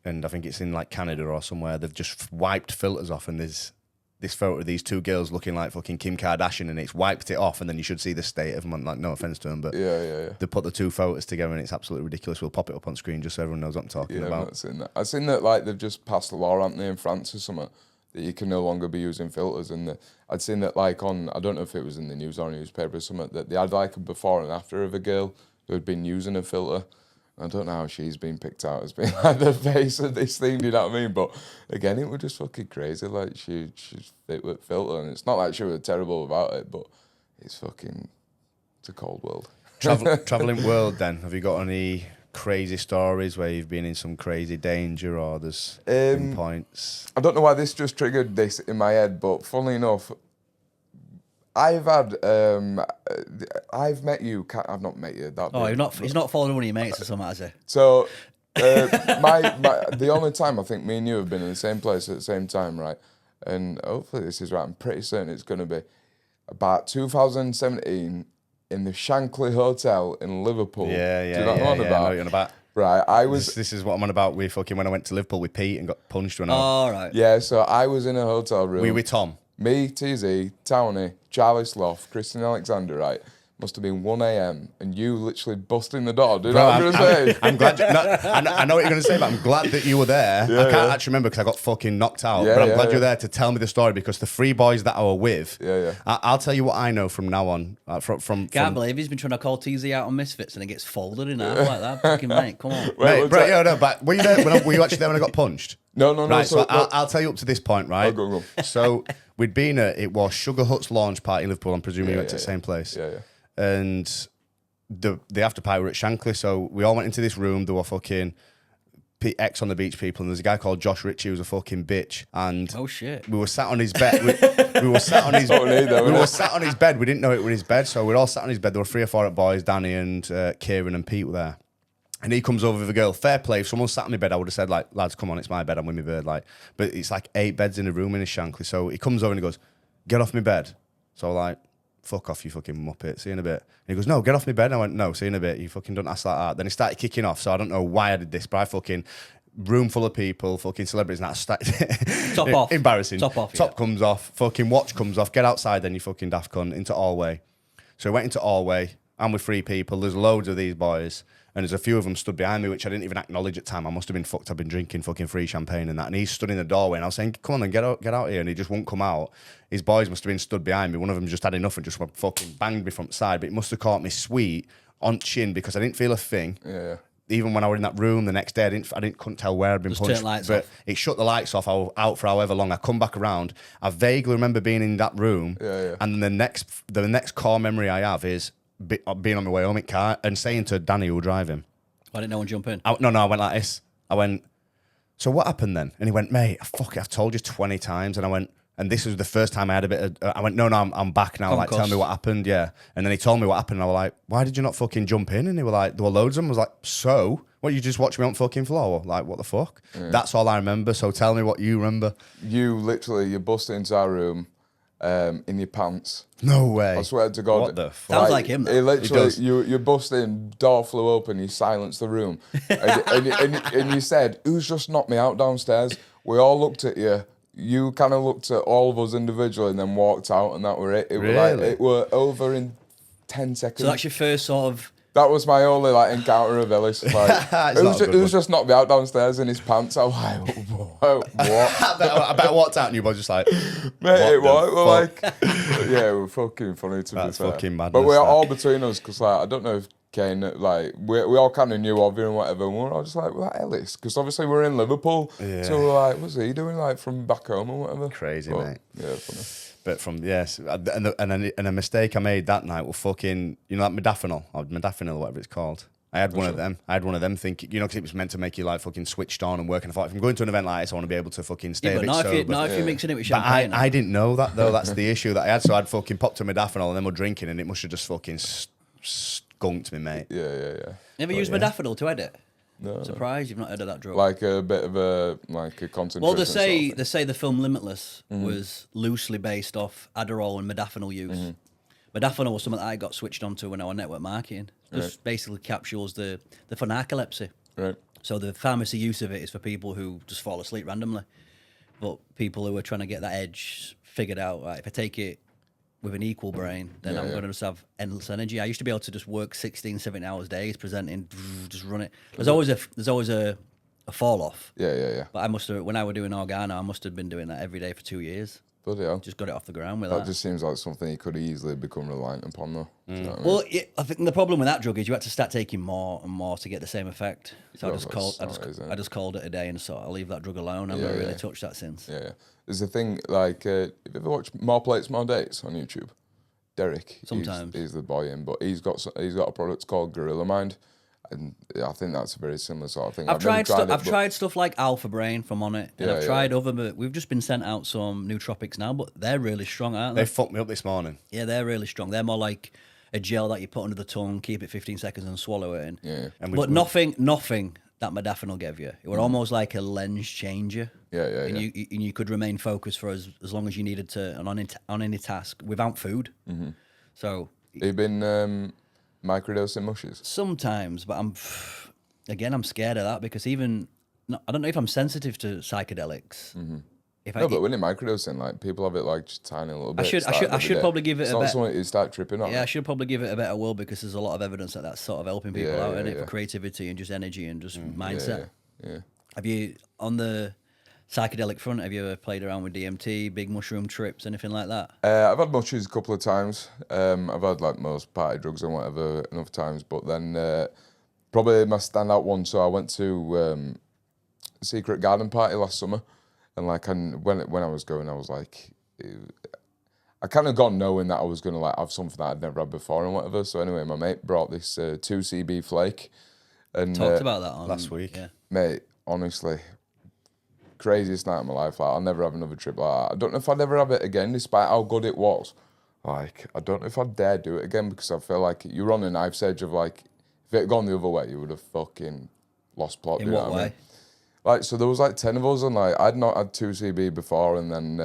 And I think it's in like Canada or somewhere. They've just wiped filters off and there's this photo of these two girls looking like fucking Kim Kardashian and it's wiped it off and then you should see the state of them. Like, no offense to them, but Yeah. they put the two photos together and it's absolutely ridiculous. We'll pop it up on screen just so everyone knows what I'm talking Yeah, I've about. not seen that. I've seen that like they've just passed a law, haven't they, in France or something, that you can no longer be using filters. And I'd seen that like on, I don't know if it was in the news or newspaper or something, that they had like a before and after of a girl who had been using a filter. I don't know how she's been picked out as being like the face of this thing, do you know what I mean? But again, it was just fucking crazy. Like she's fit with filter, and it's not like she was terrible about it, but it's a cold world. Traveling world then, have you got any crazy stories where you've been in some crazy danger or there's been points? I don't know why this just triggered this in my head, but funnily enough, I've met you. I've not met you. He's not following one of your mates or something, has he? So, the only time I think me and you have been in the same place at the same time, right? And hopefully this is right. I'm pretty certain it's going to be about 2017 in the Shankly Hotel in Liverpool. Yeah. Do you know what I'm on I know about? what you're on about. Right, I was. This is what I'm on about. We fucking when I went to Liverpool with Pete and got punched when I All right. Yeah, so I was in a hotel room. we with Tom. Me, TZ, Townie, Charlie Sloth, Christian Alexander, right? Must have been 1 a.m. and you literally busting the door. Do you know what I'm going to say? I'm glad. I know what you're going to say, but I'm glad that you were there. I can't actually remember because I got fucking knocked out. Yeah, but I'm yeah, glad yeah. you're there to tell me the story because the three boys that I were with. Yeah. I'll tell you what I know from now on. Can't believe he's been trying to call TZ out on Misfits and it gets folded in half like that. Fucking mate, come on. Mate, bro, yeah, no, but were you there? Were you actually there when I got punched? No. Right, so So, I'll tell you up to this point, right? Oh, go. So we'd been at, it was Sugar Hut's launch party in Liverpool. I'm presuming you went to the yeah. same place. Yeah. And the after party were at Shankly, so we all went into this room. There were fucking X on the Beach people, and there's a guy called Josh Ritchie who's a fucking bitch. And Oh shit. we were sat on his bed. We were sat on his bed. We didn't know it was his bed, so we're all sat on his bed. There were 3 or 4 boys, Danny and Kieran and Pete were there. And he comes over with a girl. Fair play. If someone sat on my bed, I would have said, like, lads, come on, it's my bed. I'm with my bird. Like, but it's like 8 beds in a room in his Shankly. So he comes over and he goes, get off my bed. So I'm like, fuck off, you fucking muppet. See you in a bit. And he goes, no, get off my bed. And I went, no, see you in a bit. You fucking don't ask like that. Then he started kicking off. So I don't know why I did this, but I fucking, room full of people, fucking celebrities, and that Top off. Embarrassing. Top off. Top comes off. Fucking watch comes off. Get outside then, you fucking daft cunt. Into Allway. So I went into Allway. I'm with 3 people. There's loads of these boys. And there's a few of them stood behind me, which I didn't even acknowledge at the time. I must have been fucked. I've been drinking fucking free champagne and that. And he stood in the doorway and I was saying, come on then, get out here. And he just won't come out. His boys must have been stood behind me. One of them just had enough and just fucking banged me from the side. But it must have caught me sweet on chin because I didn't feel a thing. Yeah. Even when I was in that room the next day, couldn't tell where I'd been Just punched. turn lights but off. it shut the lights off. I was out for however long. I come back around. I vaguely remember being in that room. Yeah. And the next core memory I have is being on my way home in car and saying to Danny who was driving, Why didn't no one jump in? I went like this. I went, so what happened then? And he went, mate, fuck it, I've told you 20 times. And I went, and this was the first time I had a bit of, I went, no, I'm back now. Like, tell me what happened. Yeah. And then he told me what happened. And I was like, why did you not fucking jump in? And he was like, there were loads of them. I was like, so? What, you just watched me on fucking floor? Like, what the fuck? Yeah. That's all I remember. So tell me what you remember. You bust into our room in your pants. No way. I swear to God. What the fuck? Sounds like him, though. He literally, does. you bust in, door flew open, you silenced the room. and you said, who's just knocked me out downstairs? We all looked at you. You kind of looked at all of us individually and then walked out, and that were it. It Really? was like, it were over in 10 seconds. So that's your first sort of. That was my only like encounter of Ellis. Like, it was just knocked me out downstairs in his pants. I was like, what? I bet I walked out and you were just like, Mate, what we're like, yeah, we're fucking funny to That's be fair. fucking madness, But we're that. all between us because like I don't know if Kane like we all kind of knew of him and whatever. And we were all just like, well, that Ellis, because obviously we're in Liverpool, so we're like, what's he doing like from back home or whatever? Crazy, but, mate. Yeah, funny. But and a mistake I made that night was fucking, you know, like modafinil or whatever it's called. I had one of them. I had one of them thinking, you know, because it was meant to make you like fucking switched on and work. And I thought, if I'm going to an event like this, I want to be able to fucking stay a bit sober. Not if you're mixing it with But champagne. I didn't know that though. That's the issue that I had. So I'd fucking popped a modafinil and then we're drinking and it must have just fucking skunked me, mate. Yeah. Never used modafinil to edit? No. Surprised you've not heard of that drug. Like a bit of a concentration. Well, they sort of thing. say the film Limitless was loosely based off Adderall and modafinil use. Modafinil was something that I got switched onto when I was network marketing. Just basically capsules the for narcolepsy. Right. So the pharmacy use of it is for people who just fall asleep randomly. But people who are trying to get that edge figured out, right, if I take it with an equal brain, then I'm going to just have endless energy. I used to be able to just work 16, 17 hours days presenting, just run it. There's always a fall off. Yeah. But I must have, when I was doing Organo, I must have been doing that every day for 2 years. Bloody hell. Just got it off the ground with That that. just seems like something you could easily become reliant upon, though. Do you know what I mean? Well, I think the problem with that drug is you had to start taking more and more to get the same effect. So Yeah, I just called it a day and so I'll leave that drug alone. I've not really touched that since. Yeah. There's a thing like, have you ever watched More Plates, More Dates on YouTube? Derek. Sometimes. He's the boy in, but he's got a product called Gorilla Mind, and I think that's a very similar sort of thing. I've never tried it, tried stuff like Alpha Brain from On It, and Yeah, I've yeah. tried other, but we've just been sent out some nootropics now, but they're really strong, aren't They they? fucked me up this morning. Yeah, they're really strong. They're more like a gel that you put under the tongue, keep it 15 seconds and swallow it in. Yeah. But nothing that modafinil gave you. It was almost like a lens changer. Yeah. And you could remain focused for as long as you needed to on any task without food. Mm-hmm. So You've been microdosing mushes? sometimes, but I'm scared of that because I don't know if I'm sensitive to psychedelics. If No, but when you're microdosing, like people have it like just tiny little bit. I should probably give it it's a not bet. something you start tripping on. Yeah, I should probably give it a better will because there's a lot of evidence that that's sort of helping people Yeah, out yeah, in it for yeah. creativity and just energy and just mindset. Yeah. Have you, on the psychedelic front, have you ever played around with DMT, big mushroom trips, anything like that? I've had mushies a couple of times. I've had like most party drugs and whatever enough times, but then probably my standout one. So I went to a secret garden party last summer, and like when I was going, I was like, I kind of gone knowing that I was gonna like have something that I'd never had before and whatever. So anyway, my mate brought this 2CB flake, and Talked about that on last week. Yeah. mate, honestly, craziest night of my life. Like, I'll never have another trip like that. I don't know if I'd ever have it again, despite how good it was. Like, I don't know if I'd dare do it again because I feel like you're on a knife's edge of like, if it had gone the other way, you would have fucking lost plot. In you know what I way? mean? Like, so there was like 10 of us, and like I'd not had 2CB before, and then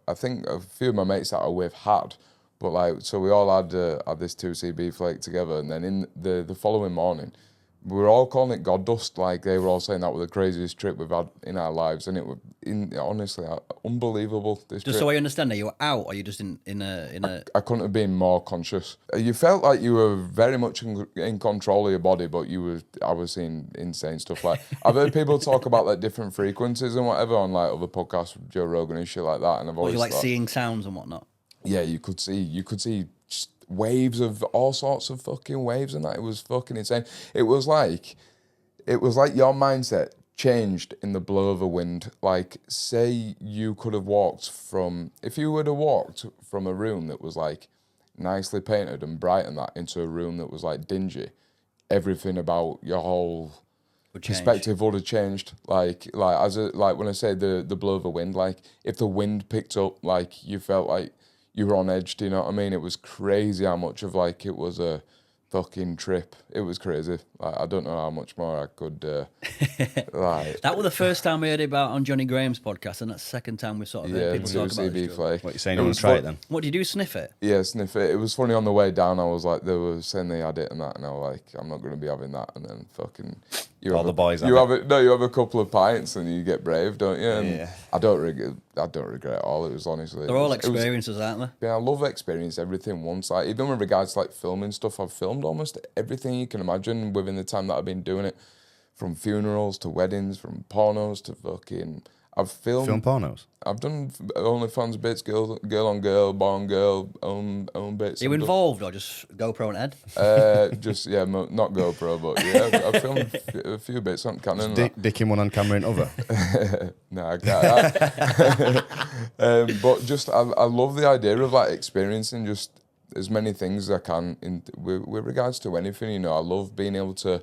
I think a few of my mates that I with had, but like, so we all had this 2CB flake together, and then in the following morning, we were all calling it God dust. Like, they were all saying that was the craziest trip we've had in our lives, and it was honestly unbelievable. This Just trip. so I understand, are you out or are you just in a? I couldn't have been more conscious. You felt like you were very much in control of your body, but I was seeing insane stuff. Like, I've heard people talk about like different frequencies and whatever on like other podcasts with Joe Rogan and shit like that, and I've Or always you like thought, seeing sounds and whatnot? yeah, you could see just waves of all sorts of fucking waves and that. It was fucking insane. It was like your mindset changed in the blow of a wind. Like, say you could have walked from, if you would have walked from a room that was like nicely painted and bright and that into a room that was like dingy, everything about your whole Would change. perspective would have changed. Like when I say the blow of a wind, like if the wind picked up, like you felt like you were on edge. Do you know what I mean? It was crazy how much of like it was a fucking trip. It was crazy. Like, I don't know how much more I could like. That was the first time we heard about on Johnny Graham's podcast, and that's the second time we sort of heard Yeah, people talk about CB this drug. flake. What you saying? It You want was to try fun- it then? What do you do? Sniff it? Yeah, sniff it. It was funny on the way down. I was like, they were saying they had it and that, and I was like, I'm not going to be having that. And then fucking, All the boys you have have it. No, you have a couple of pints and you get brave, don't you? And Yeah. I don't regret at all. It was honestly. They're all it was- experiences, aren't they? Yeah, I love experience everything once. Like, even with regards to like filming stuff, I've filmed almost everything you can imagine within the time that I've been doing it. From funerals to weddings, from pornos to fucking. I've filmed. Film pornos? I've done OnlyFans bits, girl on girl, boy on girl, own bits. Are you I've done- involved or just GoPro and Ed? just yeah, not GoPro, but yeah, I filmed a few bits on Canon. Dicking one on camera in other. No, I can't. But just I love the idea of like experiencing just as many things as I can with regards to anything. You know, I love being able to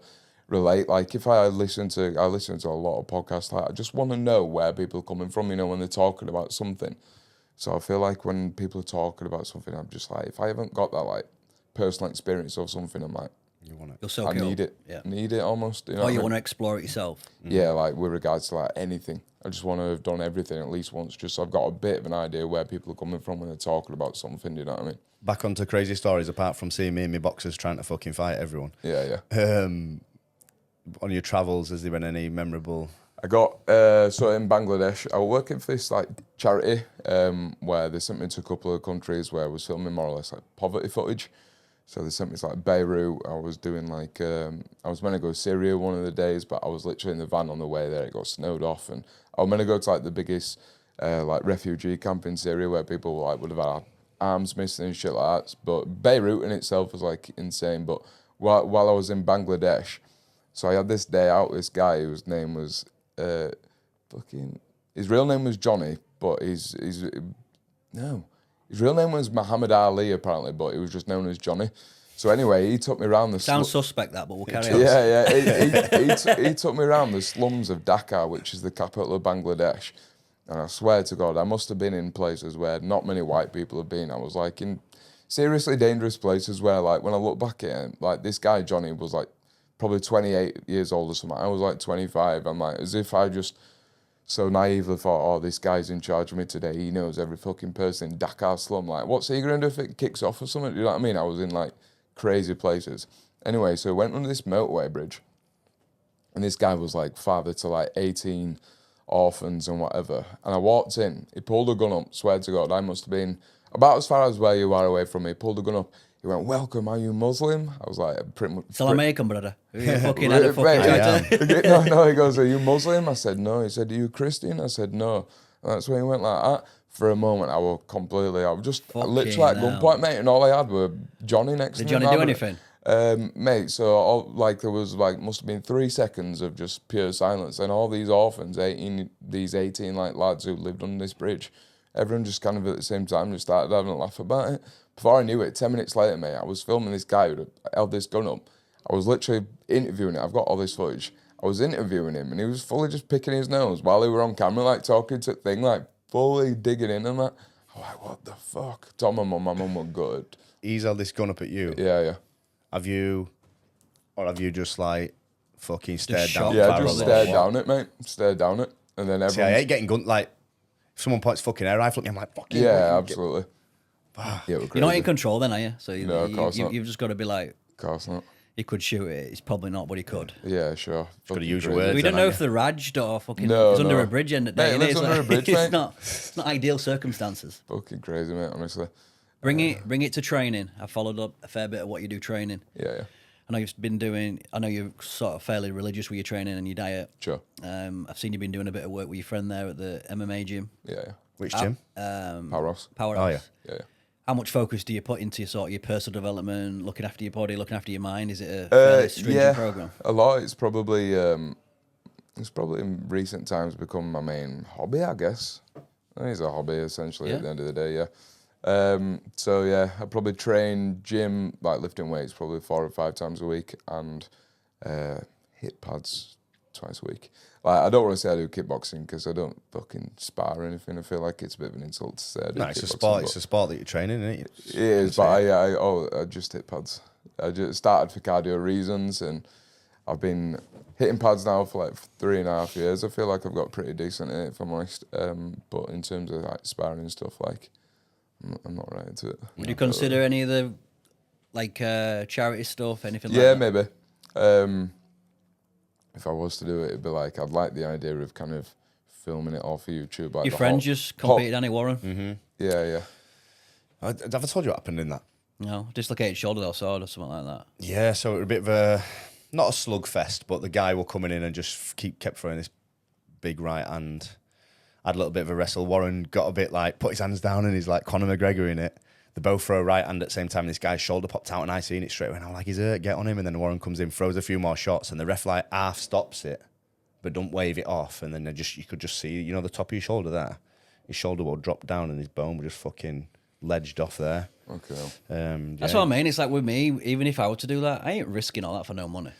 relate. Like, if I listen to a lot of podcasts, like, I just want to know where people are coming from, you know, when they're talking about something. So I feel like when people are talking about something, I'm just like, if I haven't got that like personal experience of something, I'm like, You want it? You'll soak I it need up. it. Yeah. Need it almost. You know Or what I you mean? want to explore it yourself. Yeah, like with regards to like anything. I just want to have done everything at least once, just so I've got a bit of an idea where people are coming from when they're talking about something, you know what I mean? Back onto crazy stories, apart from seeing me and my boxers trying to fucking fight everyone. Yeah, yeah. On your travels, has there been any memorable... I got, so in Bangladesh, I was working for this like charity where they sent me to a couple of countries where I was filming more or less like poverty footage. So they sent me to like Beirut. I was doing like, I was meant to go to Syria one of the days, but I was literally in the van on the way there. It got snowed off, and I was meant to go to like the biggest like refugee camp in Syria where people like would have had arms missing and shit like that. But Beirut in itself was like insane. But while I was in Bangladesh, so I had this day out, this guy whose name was his real name was Johnny, but his real name was Muhammad Ali apparently, but he was just known as Johnny. So anyway, he took me around the Sounds suspect that, but we'll carry on. yeah. He took me around the slums of Dhaka, which is the capital of Bangladesh. And I swear to God, I must have been in places where not many white people have been. I was like in seriously dangerous places where, like, when I look back at it, like, this guy Johnny was like probably 28 years old or something. I was like 25. I'm like, as if I just so naively thought, oh, this guy's in charge of me today. He knows every fucking person in Dakar slum. Like, what's he going to do if it kicks off or something? Do you know what I mean? I was in like crazy places. Anyway, so I went under this motorway bridge, and this guy was like father to like 18 orphans and whatever. And I walked in. He pulled a gun up. Swear to God, I must have been about as far as where you are away from me. He pulled a gun up. He went, "Welcome, are you Muslim?" I was like, pretty much. Salaam brother. You fucking had a fucking Mate, no, he goes, "Are you Muslim?" I said, "No." He said, "Are you Christian?" I said, "No." And that's when he went like that. For a moment, I was just literally at gunpoint, mate, and all I had were Johnny next to me. Did Johnny do anything? Mate, so all, like there was like must have been 3 seconds of just pure silence, and all these orphans, 18 like lads who lived on this bridge, everyone just kind of at the same time just started having a laugh about it. Before I knew it, 10 minutes later, mate, I was filming this guy who held this gun up. I was literally interviewing it. I've got all this footage. I was interviewing him and he was fully just picking his nose while he were on camera, like talking to the thing, like fully digging in and that. I'm like, what the fuck? Told my mum were good. He's held this gun up at you. Yeah. Have you just like fucking stared shot down? Yeah, Barrel just or stared what? down it, mate. Stared down it. And then See, I everyone. hate getting gun, like, if someone points fucking air rifle at me, I'm like, fucking. Yeah, absolutely. Yeah, we're You're not crazy. in control then, are you? So No, of course not. you've just got to be like, Of course not. he could shoot it. It's probably not, but he could. Yeah, sure. gotta Fucking use your crazy. words. We don't then, know aren't if they're raged or fucking. No, it's under no. a bridge end of Mate, day. it lives innit? under a bridge, it's mate. it's not ideal circumstances. Fucking crazy, mate, honestly. Bring it to training. I followed up a fair bit of what you do training. Yeah. I know you've been doing. I know you're sort of fairly religious with your training and your diet. Sure. I've seen you've been doing a bit of work with your friend there at the MMA gym. Yeah. Which gym? Powerhouse. Powerhouse. Oh, yeah. Yeah. How much focus do you put into sort of your personal development, looking after your body, looking after your mind? Is it a fairly stringent program? A lot. It's probably in recent times become my main hobby, I guess. I think it's a hobby essentially Yeah. at the end of the day, yeah. So yeah, I probably train gym, like lifting weights, probably 4 or 5 times a week, and hit pads twice a week. Like, I don't want to say I do kickboxing because I don't fucking spar or anything. I feel like it's a bit of an insult to say I do No, kickboxing. it's a sport. but- It's a sport that you're training, isn't it? it is, but I just hit pads. I just started for cardio reasons, and I've been hitting pads now for like 3.5 years. I feel like I've got pretty decent at it, if I'm honest. But in terms of like sparring and stuff, like I'm not right into it. Would you consider any of the like charity stuff, anything like Yeah, that? maybe. If I was to do it, it'd be like I'd like the idea of kind of filming it all for YouTube. Like Your the friend hot- just competed, Annie Warren. Yeah. Have I told you what happened in that? No, dislocated shoulder or sword or something like that. Yeah, so it was a bit of a, not a slugfest, but the guy were coming in and just kept throwing this big right hand. Had a little bit of a wrestle. Warren got a bit like, put his hands down and he's like Conor McGregor in it. They both throw a right hand at the same time. This guy's shoulder popped out and I seen it straight away. And I'm like, he's hurt, get on him. And then Warren comes in, throws a few more shots and the ref like half stops it, but don't wave it off. And then you could just see, the top of your shoulder there. His shoulder will drop down and his bone will just fucking ledged off there. Okay. That's what I mean. It's like with me, even if I were to do that, I ain't risking all that for no money.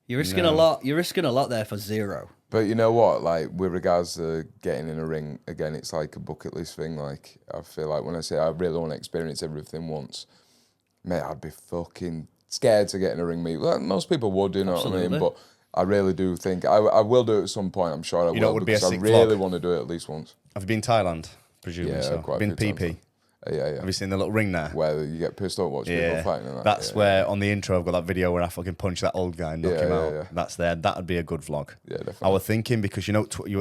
You're risking a lot. You're risking a lot there for zero. But you know what? Like, with regards to getting in a ring, again, it's like a bucket list thing. Like, I feel like when I say I really want to experience everything once, mate, I'd be fucking scared to get in a ring, mate. Well, most people would, you know what I Absolutely. mean? But I really do think I will do it at some point. I'm sure I will. know what would be a because I sick really vlog? want to do it at least once. Have you been Thailand? Presumably Yeah, so. quite a Been few PP. times. Yeah. Have you seen the little ring there? Where you get pissed off watching people fighting and that. That's yeah. where on the intro I've got that video where I fucking punch that old guy and knock Yeah, him yeah, out. yeah. That's there. That'd be a good vlog. Yeah, definitely. I was thinking because we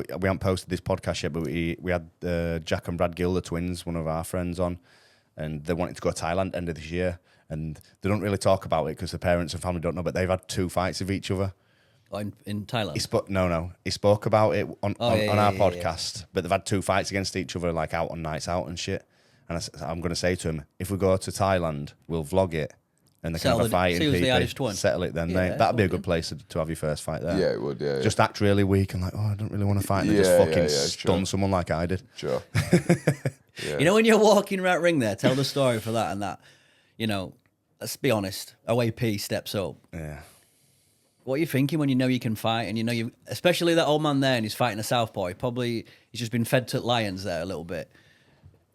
haven't posted this podcast yet, but we had Jack and Brad Gill, the twins, one of our friends, on, and they wanted to go to Thailand end of this year, and they don't really talk about it because the parents and family don't know, but they've had 2 fights with each other. In Thailand. He spoke about it on our yeah. podcast, but they've had 2 fights against each other, like out on nights out and shit. And I'm going to say to him, if we go to Thailand, we'll vlog it, and they can have a fight in see who's the PP. hardest one. Settle it then. Yeah, That'd be a fucking- good place to have your first fight there. Yeah, it would, yeah. Just act really weak and like, oh, I don't really want to fight, and then just Yeah, fucking yeah, stun sure. someone like I did. Sure. Yeah. You know when you're walking that ring there, tell the story for that and that. Let's be honest. OAP steps up. Yeah. What are you thinking when you know you can fight and you know you, especially that old man there and he's fighting a southpaw. He's just been fed to lions there a little bit.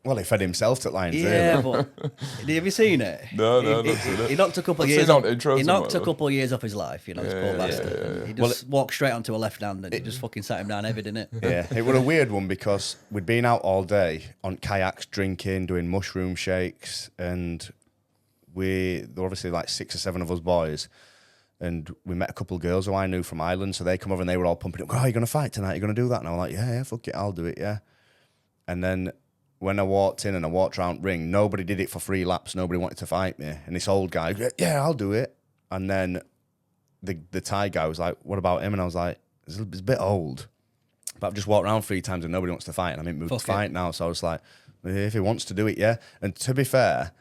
Well, he fed himself to lions, Yeah, really. but have you seen it? No, He- not seen it. He knocked a couple of I've years. seen it on Off, intros he and knocked a whatever. couple of years off his life. This poor yeah, bastard. yeah, And he Well, just walked straight onto a left hand and he just fucking sat him down heavy, didn't it? Yeah, it was a weird one because we'd been out all day on kayaks, drinking, doing mushroom shakes, and there were obviously like 6 or 7 of us boys, and we met a couple of girls who I knew from Ireland, so they come over and they were all pumping up, oh, are you going to fight tonight? Are you going to do that? And I was like, yeah, fuck it, I'll do it, yeah. And then when I walked in and I walked around the ring, nobody did it for 3 laps, nobody wanted to fight me, and this old guy, yeah, I'll do it. And then the Thai guy was like, what about him? And I was like, it's a bit old. But I've just walked around 3 times and nobody wants to fight, and I'm in mood to Fuck it. fight now. So I was like, if he wants to do it, yeah. And to be fair,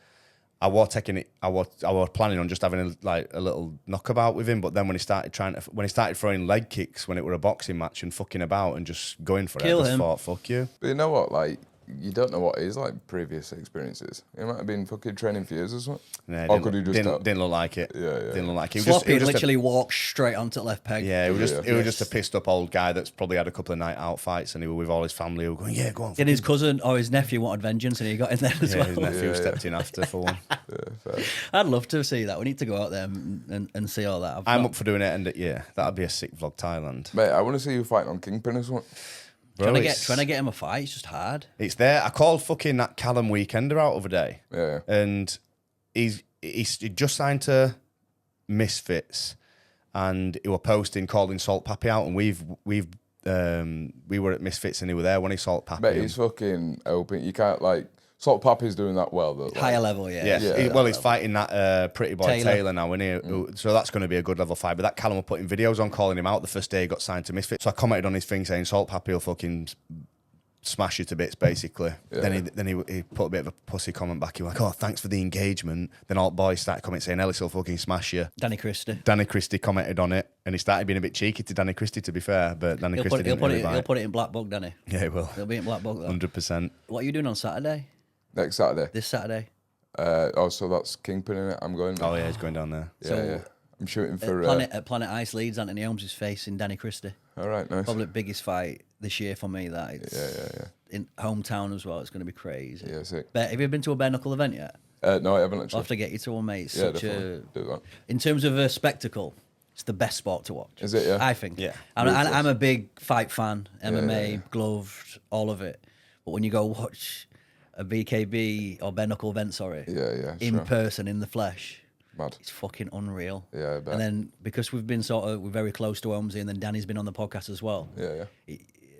I was planning on just having a little knockabout with him. But then when he started throwing leg kicks when it were a boxing match and fucking about and just going for Kill it, I just him. thought, fuck you. But you know what? Like, you don't know what his like previous experiences. He might have been fucking training for years or something. Nah, Or could he just didn't look like it. Yeah, Didn't look like it. Sloppy and literally walked straight onto left peg. Yeah, it was just Yeah. it was just a pissed up old guy that's probably had a couple of night out fights, and he was with all his family who were going, yeah, go on. And his cousin or his nephew wanted vengeance, and he got in there as Yeah, his well. nephew Yeah, stepped in after for one. Fair. I'd love to see that. We need to go out there and see all that. I'm up for doing it, and yeah, that'd be a sick vlog, Thailand. Mate, I want to see you fighting on Kingpin or something. Bro, trying to get him a fight. It's just hard. It's there. I called fucking that Callum Weekender out other day. Yeah. And he just signed to Misfits, and he were posting calling Salt Pappy out, and we were at Misfits and he were there when he Salt Pappy. Mate, he's fucking open. You can't like Salt Pappy's doing that well though. Like, Higher level, yeah. Yeah. He's fighting that pretty boy Taylor. Taylor now, isn't he? So that's going to be a good level fight. But that Callum were putting videos on calling him out the first day he got signed to Misfits. So I commented on his thing saying Salt Pappy will fucking smash you to bits, basically. Yeah. Then he put a bit of a pussy comment back. He was like, oh, thanks for the engagement. Then all boys started commenting saying Ellis will fucking smash you. Danny Christie. Danny Christie commented on it, and he started being a bit cheeky to Danny Christie, to be fair. But Danny Christie didn't really bite. He'll put it in Black Book, Danny. Yeah, he will. He'll be in Black Book, though. 100%. What are you doing on Saturday? Next Saturday. This Saturday? So that's Kingpin in it. I'm going. Oh, yeah, he's going down there. Yeah, So, yeah. I'm shooting for. At Planet Ice Leeds, Anthony Holmes is facing Danny Christie. All right, nice. Probably the biggest fight this year for me. That it's Yeah. in hometown as well. It's going to be crazy. Yeah, sick. Have you been to a bare knuckle event yet? No, I haven't I'll actually. have to get you to one, mate. It's Yeah, such definitely. Do that. in terms of a spectacle, it's the best sport to watch. Is it? Yeah. I think. Yeah. I'm a big fight fan. MMA, yeah. gloved, all of it. But when you go watch a BKB or bare knuckle event, Yeah, in sure. person, in the flesh, Mad. it's fucking unreal. Yeah, I bet. And then because we're very close to Holmesy, and then Danny's been on the podcast as well. Yeah.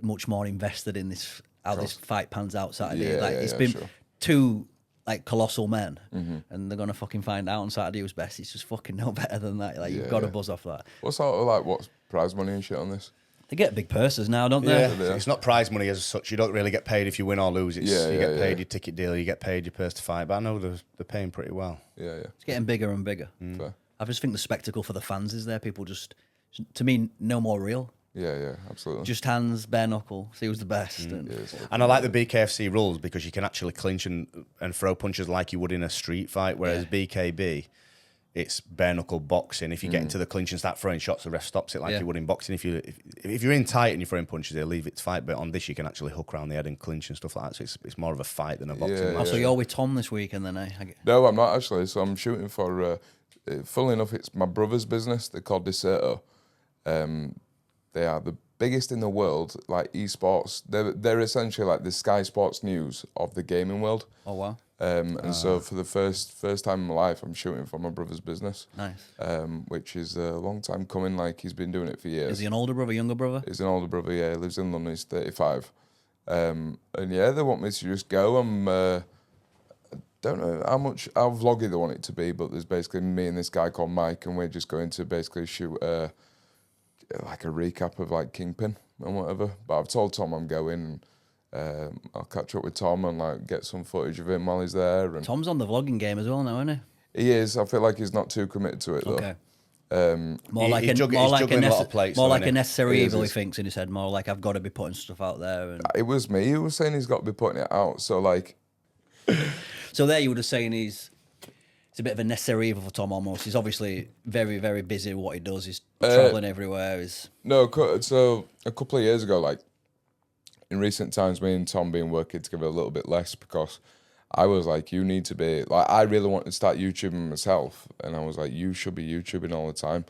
Much more invested in this this fight pans out Saturday. Yeah, It's yeah, been sure. two like colossal men, Mm-hmm. and they're gonna fucking find out on Saturday who's best. It's just fucking no better than that. Like you've got to buzz off that. What sort of like what's prize money and shit on this? They get big purses now, don't they? Yeah, it's not prize money as such. You don't really get paid if you win or lose. You get paid your ticket deal, you get paid your purse to fight. But I know they're paying pretty well. Yeah. It's getting bigger and bigger. Fair. I just think the spectacle for the fans is there. People just, to me, no more real. Yeah, absolutely. Just hands, bare knuckle, see who's the best. And And I like the BKFC rules because you can actually clinch and throw punches like you would in a street fight, whereas BKB, it's bare knuckle boxing. If you get into the clinch and start throwing shots, the ref stops it like you would in boxing. If you're in tight and you're throwing punches, they'll leave it to fight. But on this, you can actually hook around the head and clinch and stuff like that. So it's more of a fight than a boxing match. So you're with Tom this weekend then, eh? No, I'm not actually. So I'm shooting for. Funnily enough, it's my brother's business. They're called Deserto. They are the biggest in the world, like esports. They're essentially like the Sky Sports News of the gaming world. Oh, wow. And so for the first time in my life, I'm shooting for my brother's business. Nice. Which is a long time coming. Like he's been doing it for years. Is he an older brother, younger brother? He's an older brother. Yeah, he lives in London. He's 35. And yeah, they want me to just go. I don't know how vloggy they want it to be, but there's basically me and this guy called Mike, and we're just going to basically shoot like a recap of like Kingpin and whatever. But I've told Tom I'm going. I'll catch up with Tom and like get some footage of him while he's there. And Tom's on the vlogging game as well now, isn't he? he is. I feel like he's not too committed to it though. Okay. He's juggling a lot of plates, more though, like a innit? necessary He evil. He is. thinks in his head, more like I've got to be putting stuff out there. And It was me who was saying he's got to be putting it out. So like, so there, you were just saying it's a bit of a necessary evil for Tom almost. He's obviously very, very busy with what he does. He's traveling everywhere. no. So a couple of years ago, like in recent times, me and Tom been working together a little bit less because I was like, you need to be like, I really wanted to start YouTubing myself, and I was like, you should be YouTubing all the time,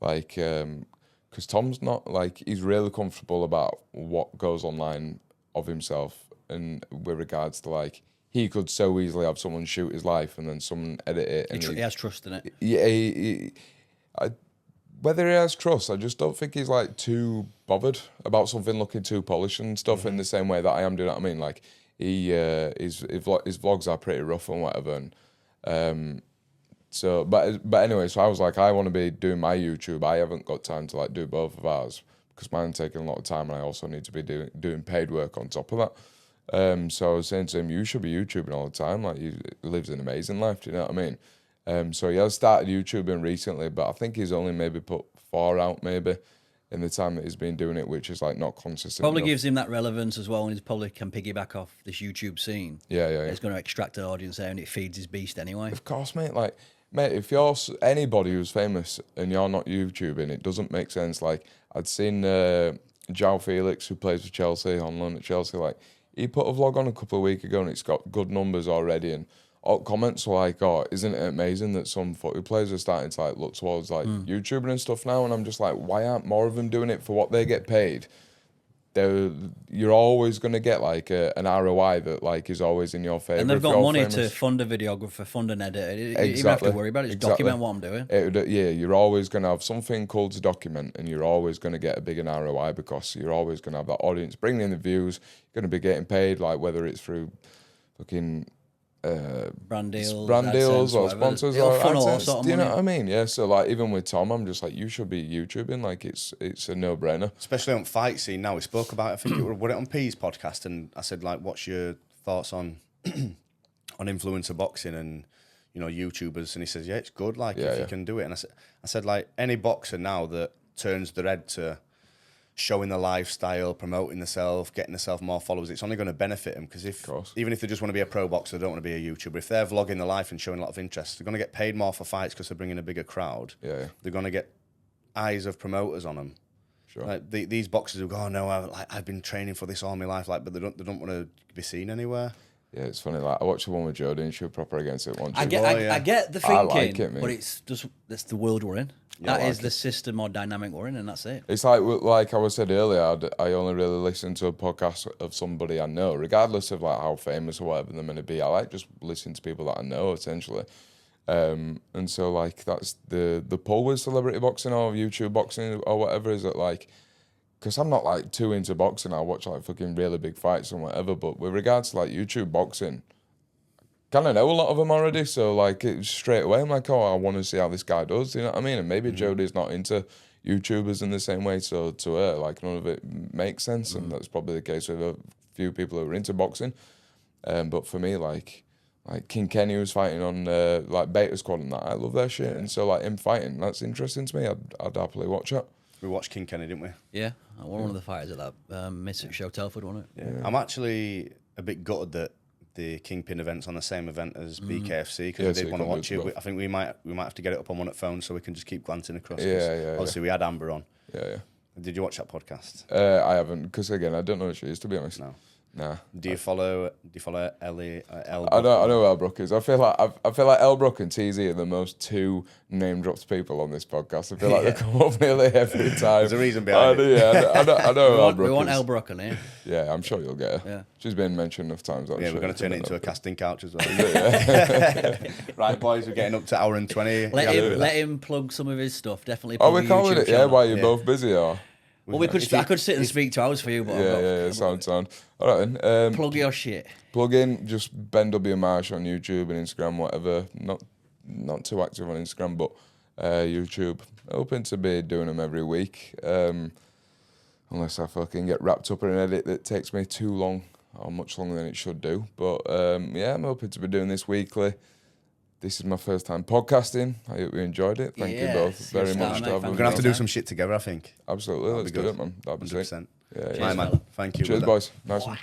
like, because Tom's not like, he's really comfortable about what goes online of himself, and with regards to like, he could so easily have someone shoot his life and then someone edit it. And He has trust in it. Yeah, whether he has trust, I just don't think he's like too bothered about something looking too polished and stuff in the same way that I am. Do you know what I mean? Like his vlogs are pretty rough and whatever. And so, but anyway, so I was like, I want to be doing my YouTube. I haven't got time to like do both of ours because mine's taking a lot of time, and I also need to be doing paid work on top of that. So I was saying to him, you should be YouTubing all the time. Like, he lives an amazing life. Do you know what I mean? So he has started YouTubing recently, but I think he's only maybe put 4 out maybe. in the time that he's been doing it, which is like not consistent. Probably enough. gives him that relevance as well, and he probably can piggyback off this YouTube scene. Yeah. It's going to extract an audience there, and it feeds his beast anyway. Of course, mate. Like, mate, if you're anybody who's famous and you're not YouTubing, it doesn't make sense. Like, I'd seen João Felix, who plays for Chelsea, on loan at Chelsea. Like, he put a vlog on a couple of weeks ago, and it's got good numbers already. And all comments were like, "Oh, isn't it amazing that some footy players are starting to like look towards like YouTubing and stuff now?" And I'm just like, why aren't more of them doing it for what they get paid? You're always going to get like an ROI that like is always in your favour. And they've got money to fund a videographer, fund an editor. You don't have to worry about it. Just document what I'm doing. Yeah, you're always going to have something cool to document, and you're always going to get a bigger ROI because you're always going to have that audience bringing in the views. You're going to be getting paid, like whether it's through fucking brand deals or whatever. sponsors It'll or funnel all AdSense. sort of Do you know money. what I mean? Yeah. So like even with Tom, I'm just like, you should be YouTubing. Like it's a no brainer. Especially on fight scene now. We spoke about it, I think it was on P's podcast, and I said like, what's your thoughts on on influencer boxing and YouTubers? And he says, yeah, it's good. Like if you can do it. And I said like any boxer now that turns their head to showing the lifestyle, promoting themselves, getting themselves more followers, it's only going to benefit them because even if they just want to be a pro boxer, they don't want to be a YouTuber. If they're vlogging their life and showing a lot of interest, they're going to get paid more for fights because they're bringing a bigger crowd. Yeah. They're going to get eyes of promoters on them. Sure. Like these boxers who go, oh no, I've been training for this all my life, like, but they don't want to be seen anywhere. Yeah, it's funny. Like I watched the one with Jodie, she was proper against it once. I get the thinking, I like it, mate. but that's the world we're in. Yeah, that I is like the system or dynamic we're in, and that's it. It's like I was said earlier, I only really listen to a podcast of somebody I know, regardless of like how famous or whatever they're going to be. I like just listening to people that I know, essentially. And so like that's the pull with celebrity boxing or YouTube boxing or whatever, is that like, because I'm not like too into boxing, I watch like fucking really big fights and whatever, but with regards to like YouTube boxing, kind of know a lot of them already, so like it's straight away I'm like, oh, I want to see how this guy does, you know what I mean? And maybe Jodie's not into YouTubers in the same way, so to her like none of it makes sense, and that's probably the case with a few people who are into boxing. But for me, like King Kenny was fighting on like Beta Squad and that, I love their shit, and so like him fighting, that's interesting to me. I'd happily watch it. We watched King Kenny, didn't we? Yeah, I was one of the fighters at that Mythic show, Telford, wasn't it? Yeah. I'm actually a bit gutted that the Kingpin event's on the same event as BKFC because I did want to watch it. I think we might have to get it up on one at phone so we can just keep glancing across. Obviously, we had Amber on. Yeah. Did you watch that podcast? I haven't, because again, I don't know who she is, to be honest. No. Nah. Do you follow Ellie? Elle I know who Elle Brook is. I feel like Elle Brook and TZ are the most two name dropped people on this podcast. I feel like they come up nearly every time. There's a reason behind it. Yeah, I know who Elle Brook is. We want Elle Brook on here. Yeah, I'm sure you'll get her. Yeah. She's been mentioned enough times. Yeah, we're going to turn it into a casting couch as well. Right, boys, we're getting up to hour and 20. Let him plug some of his stuff. Definitely. Oh, plug we're the calling YouTube it, yeah, channel. while you're both busy, or? Well, I could sit and speak 2 hours for you, but Yeah, sound. All right then. plug your shit. Plug in, just Ben W. Marsh on YouTube and Instagram, whatever. Not too active on Instagram, but YouTube. Hoping to be doing them every week. Unless I fucking get wrapped up in an edit that takes me too long, or much longer than it should do. But yeah, I'm hoping to be doing this weekly. This is my first time podcasting. I hope you enjoyed it. Thank you both very much. We're going to have to do some shit together, I think. Absolutely, let's do it, man. That'd be 100%. sick. Yeah, Cheers, man. Thank you. Cheers, boys. Nice one.